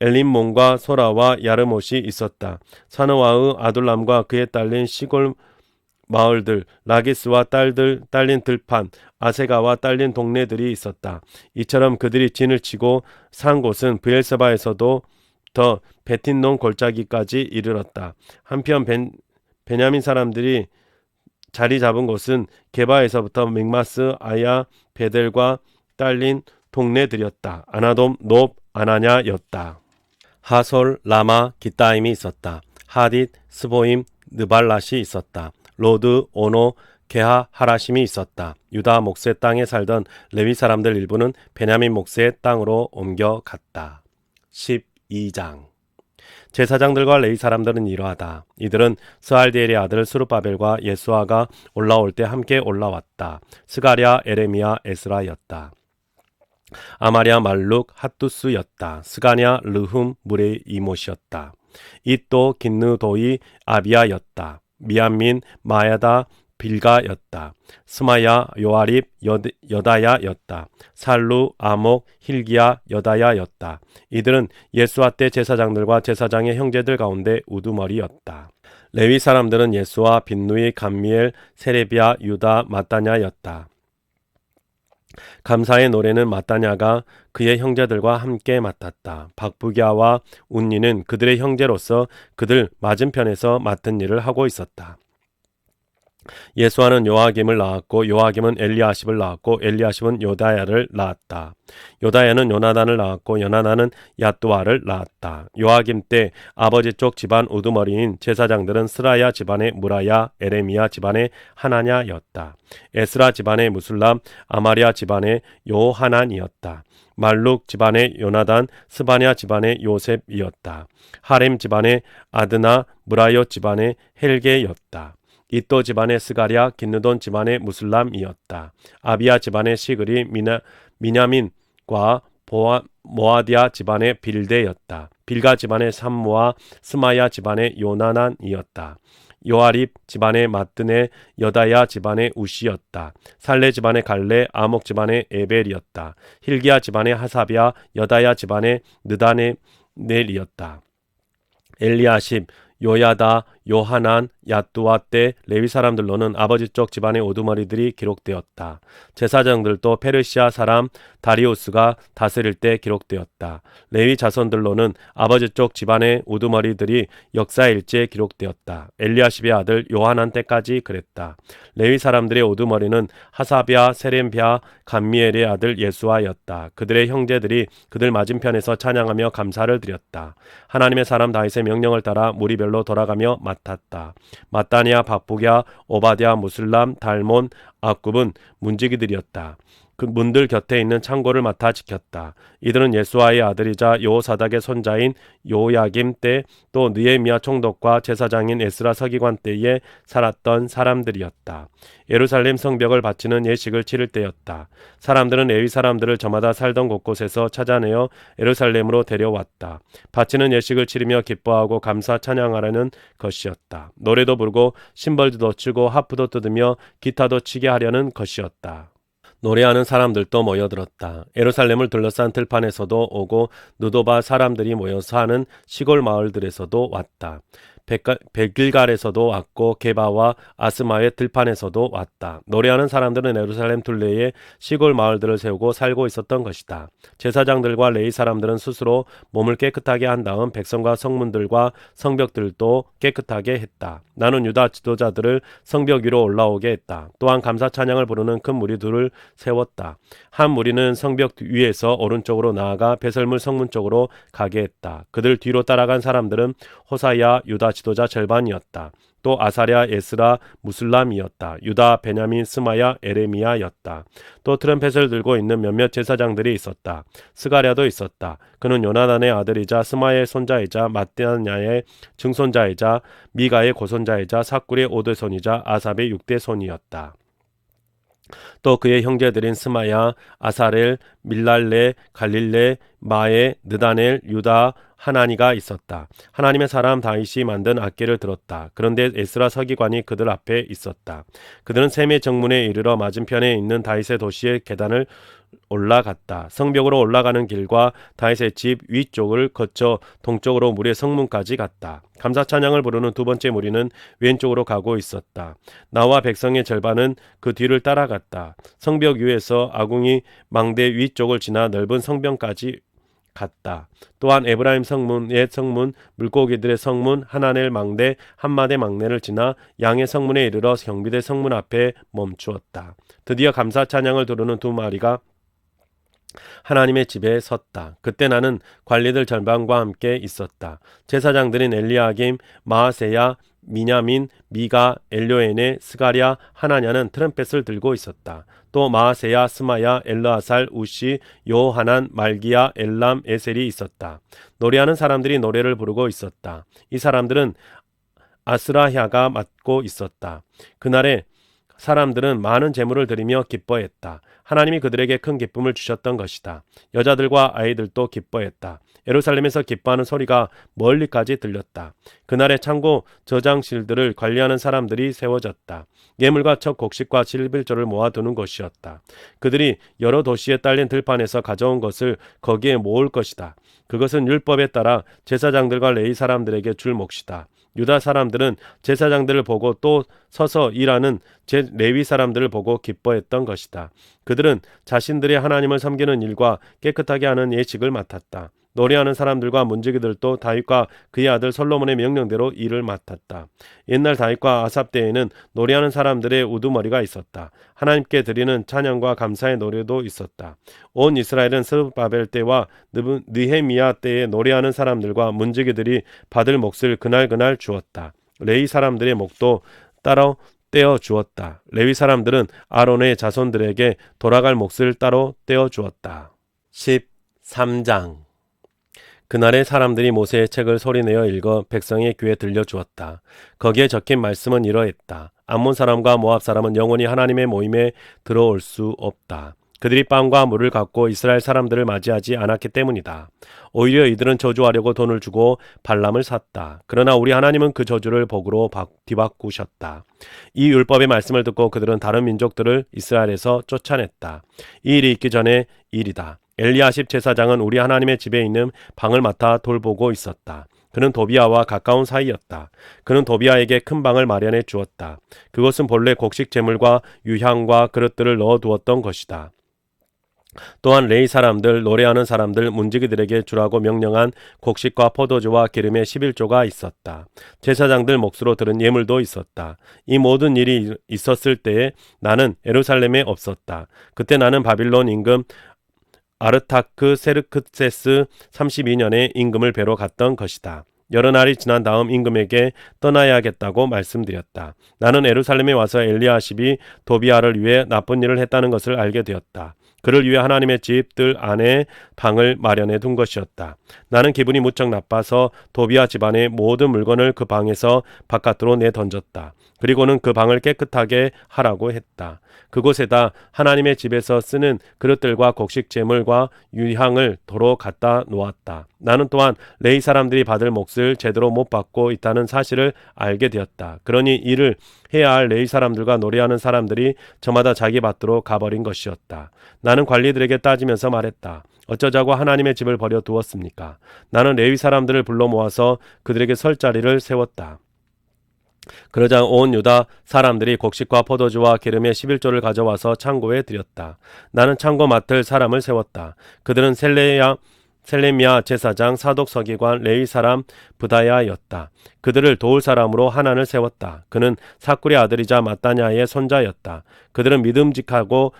엘림몬과 소라와 야르못이 있었다. 사노아의 아둘람과 그에 딸린 시골 마을들, 라기스와 딸린 들판, 아세가와 딸린 동네들이 있었다. 이처럼 그들이 진을 치고 산 곳은 브엘세바에서도 더 베틴논 골짜기까지 이르렀다. 한편 베냐민 사람들이 자리 잡은 곳은 게바에서부터 믹마스, 아야, 베델과 딸린 동네들이었다. 아나돔, 높, 아나냐였다. 하솔, 라마, 기타임이 있었다. 하딧, 스보임, 느발랏이 있었다. 로드, 오노, 게하, 하라심이 있었다. 유다 목세 땅에 살던 레위 사람들 일부는 베냐민 목세의 땅으로 옮겨갔다. 12장 제사장들과 레위 사람들은 이러하다. 이들은 스알디엘의 아들 스룹바벨과 예수아가 올라올 때 함께 올라왔다. 스가랴, 에레미야, 에스라였다. 아마랴, 말룩, 핫두스였다. 스가냐, 르훔, 무레 이못이었다. 이또, 긴느도이, 아비야였다. 미안민, 마야다, 빌가였다. 스마야, 요아립, 여다야였다. 살루, 아목, 힐기야, 여다야였다. 이들은 예수와 때 제사장들과 제사장의 형제들 가운데 우두머리였다. 레위 사람들은 예수와 빈누이, 감미엘, 세레비야, 유다, 마따냐였다. 감사의 노래는 마따냐가 그의 형제들과 함께 맡았다. 박부기야와 운니는 그들의 형제로서 그들 맞은편에서 맡은 일을 하고 있었다. 예수아는 요아김을 낳았고 요아김은 엘리아십을 낳았고 엘리아십은 요다야를 낳았다. 요다야는 요나단을 낳았고 요나단은 야뚜아를 낳았다. 요아김 때 아버지 쪽 집안 우두머리인 제사장들은 스라야 집안의 무라야, 에레미야 집안의 하나냐였다. 에스라 집안의 무술람, 아마랴 집안의 요하난이었다. 말룩 집안의 요나단, 스바냐 집안의 요셉이었다. 하렘 집안의 아드나, 무라요 집안의 헬게였다. 이또 집안의 스가랴, 긴느돈 집안의 무술람이었다. 아비야 집안의 시그리, 미냐민과 모아디아 집안의 빌데였다. 빌가 집안의 삼무와 스마야 집안의 요나난이었다. 요아립 집안의 마뜨네, 여다야 집안의 우시였다. 살레 집안의 갈레, 아목 집안의 에벨이었다. 힐기야 집안의 하사비야, 여다야 집안의 느다넬이었다. 엘리아십, 요야다, 요하난, 야뚜아 때 레위 사람들로는 아버지 쪽 집안의 우두머리들이 기록되었다. 제사장들도 페르시아 사람 다리우스가 다스릴 때 기록되었다. 레위 자손들로는 아버지 쪽 집안의 우두머리들이 역사일지에 기록되었다. 엘리아십의 아들 요하난 때까지 그랬다. 레위 사람들의 우두머리는 하사비아, 세렘비아, 감미엘의 아들 예수아였다. 그들의 형제들이 그들 맞은편에서 찬양하며 감사를 드렸다. 하나님의 사람 다윗의 명령을 따라 무리별로 돌아가며 맡았다. 마따니아, 박부랴, 오바댜, 무술람, 달몬, 악굽은 문지기들이었다. 그 문들 곁에 있는 창고를 맡아 지켰다. 이들은 예수아의 아들이자 여호사닥의 손자인 요야김 때 또 느헤미야 총독과 제사장인 에스라 서기관 때에 살았던 사람들이었다. 예루살렘 성벽을 바치는 예식을 치를 때였다. 사람들은 레위 사람들을 저마다 살던 곳곳에서 찾아내어 예루살렘으로 데려왔다. 바치는 예식을 치르며 기뻐하고 감사 찬양하라는 것이었다. 노래도 부르고 심벌도 치고 하프도 뜯으며 기타도 치게 하려는 것이었다. 노래하는 사람들도 모여들었다. 예루살렘을 둘러싼 들판에서도 오고 느도바 사람들이 모여서 사는 시골 마을들에서도 왔다. 백길갈에서도 왔고 게바와 아스마의 들판에서도 왔다. 노래하는 사람들은 예루살렘 둘레에 시골 마을들을 세우고 살고 있었던 것이다. 제사장들과 레위 사람들은 스스로 몸을 깨끗하게 한 다음 백성과 성문들과 성벽들도 깨끗하게 했다. 나는 유다 지도자들을 성벽 위로 올라오게 했다. 또한 감사 찬양을 부르는 큰 무리 둘을 세웠다. 한 무리는 성벽 위에서 오른쪽으로 나아가 배설물 성문 쪽으로 가게 했다. 그들 뒤로 따라간 사람들은 호사야 유다 지도자 절반이었다. 또 아사랴, 에스라, 무술람이었다. 유다, 베냐민, 스마야, 에레미야였다. 또 트럼펫을 들고 있는 몇몇 제사장들이 있었다. 스가랴도 있었다. 그는 요나단의 아들이자 스마의 손자이자 마띠냐의 증손자이자 미가의 고손자이자 사꿀의 5대 손이자 아삽의 6대 손이었다. 또 그의 형제들인 스마야, 아사렐, 밀랄레, 갈릴레, 마에, 느다넬, 유다, 하나니가 있었다. 하나님의 사람 다윗이 만든 악기를 들었다. 그런데 에스라 서기관이 그들 앞에 있었다. 그들은 셈의 정문에 이르러 맞은편에 있는 다윗의 도시의 계단을 올라갔다. 성벽으로 올라가는 길과 다윗의 집 위쪽을 거쳐 동쪽으로 무리의 성문까지 갔다. 감사 찬양을 부르는 두 번째 무리는 왼쪽으로 가고 있었다. 나와 백성의 절반은 그 뒤를 따라갔다. 성벽 위에서 아궁이 망대 위쪽을 지나 넓은 성벽까지 갔다. 또한 에브라임 성문, 옛 성문, 물고기들의 성문, 하나넬 망대, 한마대 망대를 지나 양의 성문에 이르러 경비대 성문 앞에 멈추었다. 드디어 감사 찬양을 부르는 두 마리가 하나님의 집에 섰다. 그때 나는 관리들 절반과 함께 있었다. 제사장들인 엘리야김, 마아세야, 미냐민, 미가, 엘료에네, 스가랴, 하나냐는 트럼펫을 들고 있었다. 또 마아세야, 스마야, 엘르아살, 우시, 요하난, 말기야, 엘람, 에셀이 있었다. 노래하는 사람들이 노래를 부르고 있었다. 이 사람들은 아스라야가 맡고 있었다. 그날에 사람들은 많은 재물을 드리며 기뻐했다. 하나님이 그들에게 큰 기쁨을 주셨던 것이다. 여자들과 아이들도 기뻐했다. 예루살렘에서 기뻐하는 소리가 멀리까지 들렸다. 그날의 창고 저장실들을 관리하는 사람들이 세워졌다. 예물과 첫 곡식과 실빌조를 모아두는 것이었다. 그들이 여러 도시에 딸린 들판에서 가져온 것을 거기에 모을 것이다. 그것은 율법에 따라 제사장들과 레위 사람들에게 줄 몫이다. 유다 사람들은 제사장들을 보고 또 서서 일하는 레위 사람들을 보고 기뻐했던 것이다. 그들은 자신들의 하나님을 섬기는 일과 깨끗하게 하는 예식을 맡았다. 노래하는 사람들과 문지기들도 다윗과 그의 아들 솔로몬의 명령대로 일을 맡았다. 옛날 다윗과 아삽 때에는 노래하는 사람들의 우두머리가 있었다. 하나님께 드리는 찬양과 감사의 노래도 있었다. 온 이스라엘은 스룹바벨 때와 느헤미야 때에 노래하는 사람들과 문지기들이 받을 몫을 그날 주었다. 레위 사람들의 몫도 따로 떼어 주었다. 레위 사람들은 아론의 자손들에게 돌아갈 몫을 따로 떼어 주었다. 13장. 그날에 사람들이 모세의 책을 소리내어 읽어 백성의 귀에 들려주었다. 거기에 적힌 말씀은 이러했다. 암몬 사람과 모압 사람은 영원히 하나님의 모임에 들어올 수 없다. 그들이 빵과 물을 갖고 이스라엘 사람들을 맞이하지 않았기 때문이다. 오히려 이들은 저주하려고 돈을 주고 발람을 샀다. 그러나 우리 하나님은 그 저주를 복으로 뒤바꾸셨다. 이 율법의 말씀을 듣고 그들은 다른 민족들을 이스라엘에서 쫓아냈다. 이 일이 있기 전에 일이다. 엘리야십 제사장은 우리 하나님의 집에 있는 방을 맡아 돌보고 있었다. 그는 도비아와 가까운 사이였다. 그는 도비아에게 큰 방을 마련해 주었다. 그것은 본래 곡식 제물과 유향과 그릇들을 넣어 두었던 것이다. 또한 레위 사람들, 노래하는 사람들, 문지기들에게 주라고 명령한 곡식과 포도주와 기름의 11조가 있었다. 제사장들 몫으로 들은 예물도 있었다. 이 모든 일이 있었을 때에 나는 예루살렘에 없었다. 그때 나는 바빌론 임금 아르타크 세르크세스 32년에 임금을 뵈러 갔던 것이다. 여러 날이 지난 다음 임금에게 떠나야겠다고 말씀드렸다. 나는 예루살렘에 와서 엘리야십이 도비아를 위해 나쁜 일을 했다는 것을 알게 되었다. 그를 위해 하나님의 집들 안에 방을 마련해 둔 것이었다. 나는 기분이 무척 나빠서 도비아 집안의 모든 물건을 그 방에서 바깥으로 내던졌다. 그리고는 그 방을 깨끗하게 하라고 했다. 그곳에다 하나님의 집에서 쓰는 그릇들과 곡식 제물과 유향을 도로 갖다 놓았다. 나는 또한 레위 사람들이 받을 몫을 제대로 못 받고 있다는 사실을 알게 되었다. 그러니 이를 해야 할 레위 사람들과 노래하는 사람들이 저마다 자기 밭으로 가버린 것이었다. 나는 관리들에게 따지면서 말했다. 어쩌자고 하나님의 집을 버려 두었습니까? 나는 레위 사람들을 불러 모아서 그들에게 설 자리를 세웠다. 그러자 온 유다 사람들이 곡식과 포도주와 기름의 11조를 가져와서 창고에 드렸다. 나는 창고 맡을 사람을 세웠다. 그들은 셀레미야 제사장, 사독 서기관, 레위 사람 부다야였다. 그들을 도울 사람으로 하난을 세웠다. 그는 사쿨의 아들이자 마따냐의 손자였다. 그들은 믿음직하고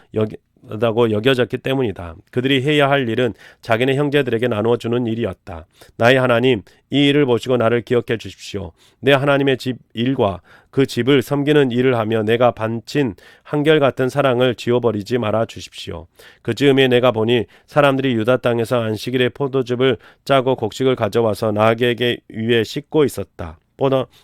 다고 여겨졌기 때문이다. 그들이 해야 할 일은 자기네 형제들에게 나누어 주는 일이었다. 나의 하나님, 이 일을 보시고 나를 기억해 주십시오. 내 하나님의 집 일과 그 집을 섬기는 일을 하며 내가 바친 한결같은 사랑을 지워버리지 말아 주십시오. 그 즈음에 내가 보니 사람들이 유다 땅에서 안식일에 포도즙을 짜고 곡식을 가져와서 나귀에게 위에 싣고 있었다.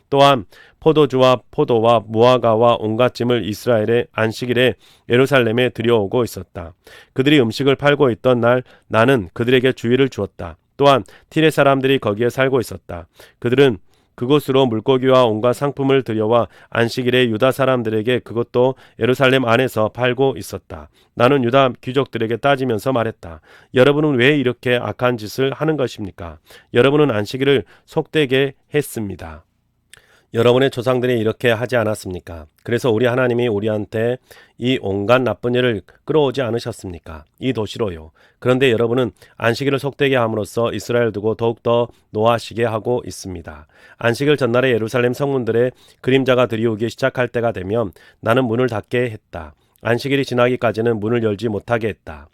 또한 포도주와 포도와 무화과와 온갖 짐을 이스라엘의 안식일에 예루살렘에 들여오고 있었다. 그들이 음식을 팔고 있던 날 나는 그들에게 주의를 주었다. 또한 티레 사람들이 거기에 살고 있었다. 그들은 그곳으로 물고기와 온갖 상품을 들여와 안식일에 유다 사람들에게 그것도 예루살렘 안에서 팔고 있었다. 나는 유다 귀족들에게 따지면서 말했다. 여러분은 왜 이렇게 악한 짓을 하는 것입니까? 여러분은 안식일을 속되게 했습니다. 여러분의 조상들이 이렇게 하지 않았습니까? 그래서 우리 하나님이 우리한테 이 온갖 나쁜 일을 끌어오지 않으셨습니까? 이 도시로요. 그런데 여러분은 안식일을 속되게 함으로써 이스라엘 두고 더욱더 노하시게 하고 있습니다. 안식일 전날에 예루살렘 성문들의 그림자가 들이오기 시작할 때가 되면 나는 문을 닫게 했다. 안식일이 지나기까지는 문을 열지 못하게 했다.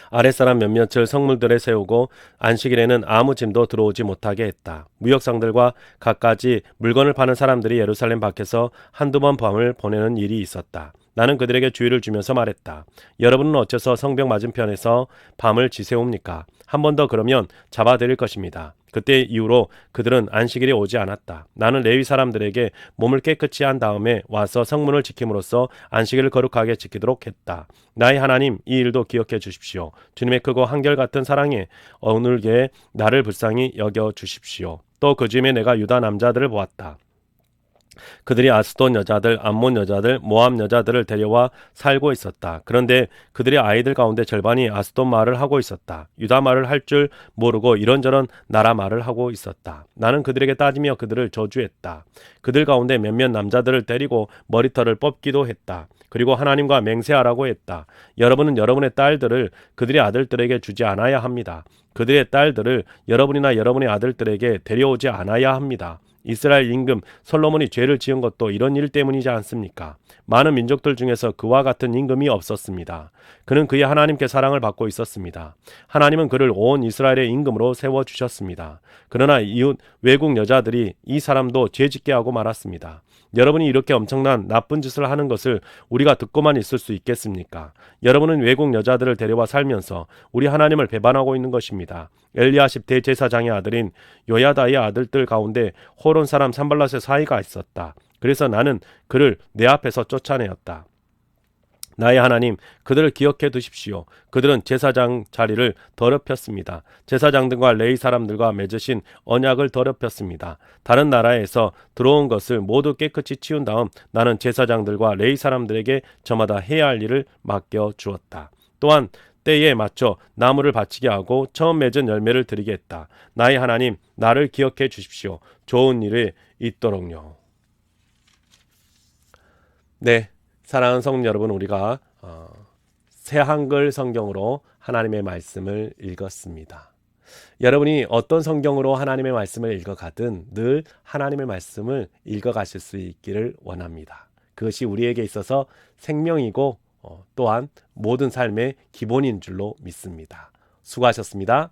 아랫사람 몇몇을 성물들에 세우고 안식일에는 아무 짐도 들어오지 못하게 했다. 무역상들과 갖가지 물건을 파는 사람들이 예루살렘 밖에서 한두 번 밤을 보내는 일이 있었다. 나는 그들에게 주의를 주면서 말했다. 여러분은 어째서 성벽 맞은편에서 밤을 지새웁니까? 한 번 더 그러면 잡아드릴 것입니다. 그때 이후로 그들은 안식일에 오지 않았다. 나는 레위 사람들에게 몸을 깨끗이 한 다음에 와서 성문을 지킴으로써 안식일을 거룩하게 지키도록 했다. 나의 하나님, 이 일도 기억해 주십시오. 주님의 크고 한결같은 사랑에 오늘게 나를 불쌍히 여겨 주십시오. 또 그 즈음에 내가 유다 남자들을 보았다. 그들이 아스돈 여자들, 암몬 여자들, 모압 여자들을 데려와 살고 있었다. 그런데 그들의 아이들 가운데 절반이 아스돈 말을 하고 있었다. 유다 말을 할 줄 모르고 이런저런 나라 말을 하고 있었다. 나는 그들에게 따지며 그들을 저주했다. 그들 가운데 몇몇 남자들을 때리고 머리털을 뽑기도 했다. 그리고 하나님과 맹세하라고 했다. 여러분은 여러분의 딸들을 그들의 아들들에게 주지 않아야 합니다. 그들의 딸들을 여러분이나 여러분의 아들들에게 데려오지 않아야 합니다. 이스라엘 임금 솔로몬이 죄를 지은 것도 이런 일 때문이지 않습니까? 많은 민족들 중에서 그와 같은 임금이 없었습니다. 그는 그의 하나님께 사랑을 받고 있었습니다. 하나님은 그를 온 이스라엘의 임금으로 세워주셨습니다. 그러나 이웃 외국 여자들이 이 사람도 죄짓게 하고 말았습니다. 여러분이 이렇게 엄청난 나쁜 짓을 하는 것을 우리가 듣고만 있을 수 있겠습니까? 여러분은 외국 여자들을 데려와 살면서 우리 하나님을 배반하고 있는 것입니다. 엘리야십 대제사장의 아들인 요야다의 아들들 가운데 호론 사람 산발랏의 사이가 있었다. 그래서 나는 그를 내 앞에서 쫓아내었다. 나의 하나님, 그들을 기억해 두십시오. 그들은 제사장 자리를 더럽혔습니다. 제사장들과 레위 사람들과 맺으신 언약을 더럽혔습니다. 다른 나라에서 들어온 것을 모두 깨끗이 치운 다음 나는 제사장들과 레위 사람들에게 저마다 해야 할 일을 맡겨 주었다. 또한 때에 맞춰 나무를 바치게 하고 처음 맺은 열매를 드리게 했다. 나의 하나님, 나를 기억해 주십시오. 좋은 일이 있도록요. 네, 사랑하는 성도 여러분, 우리가 새 한글 성경으로 하나님의 말씀을 읽었습니다. 여러분이 어떤 성경으로 하나님의 말씀을 읽어가든 늘 하나님의 말씀을 읽어가실 수 있기를 원합니다. 그것이 우리에게 있어서 생명이고 또한 모든 삶의 기본인 줄로 믿습니다. 수고하셨습니다.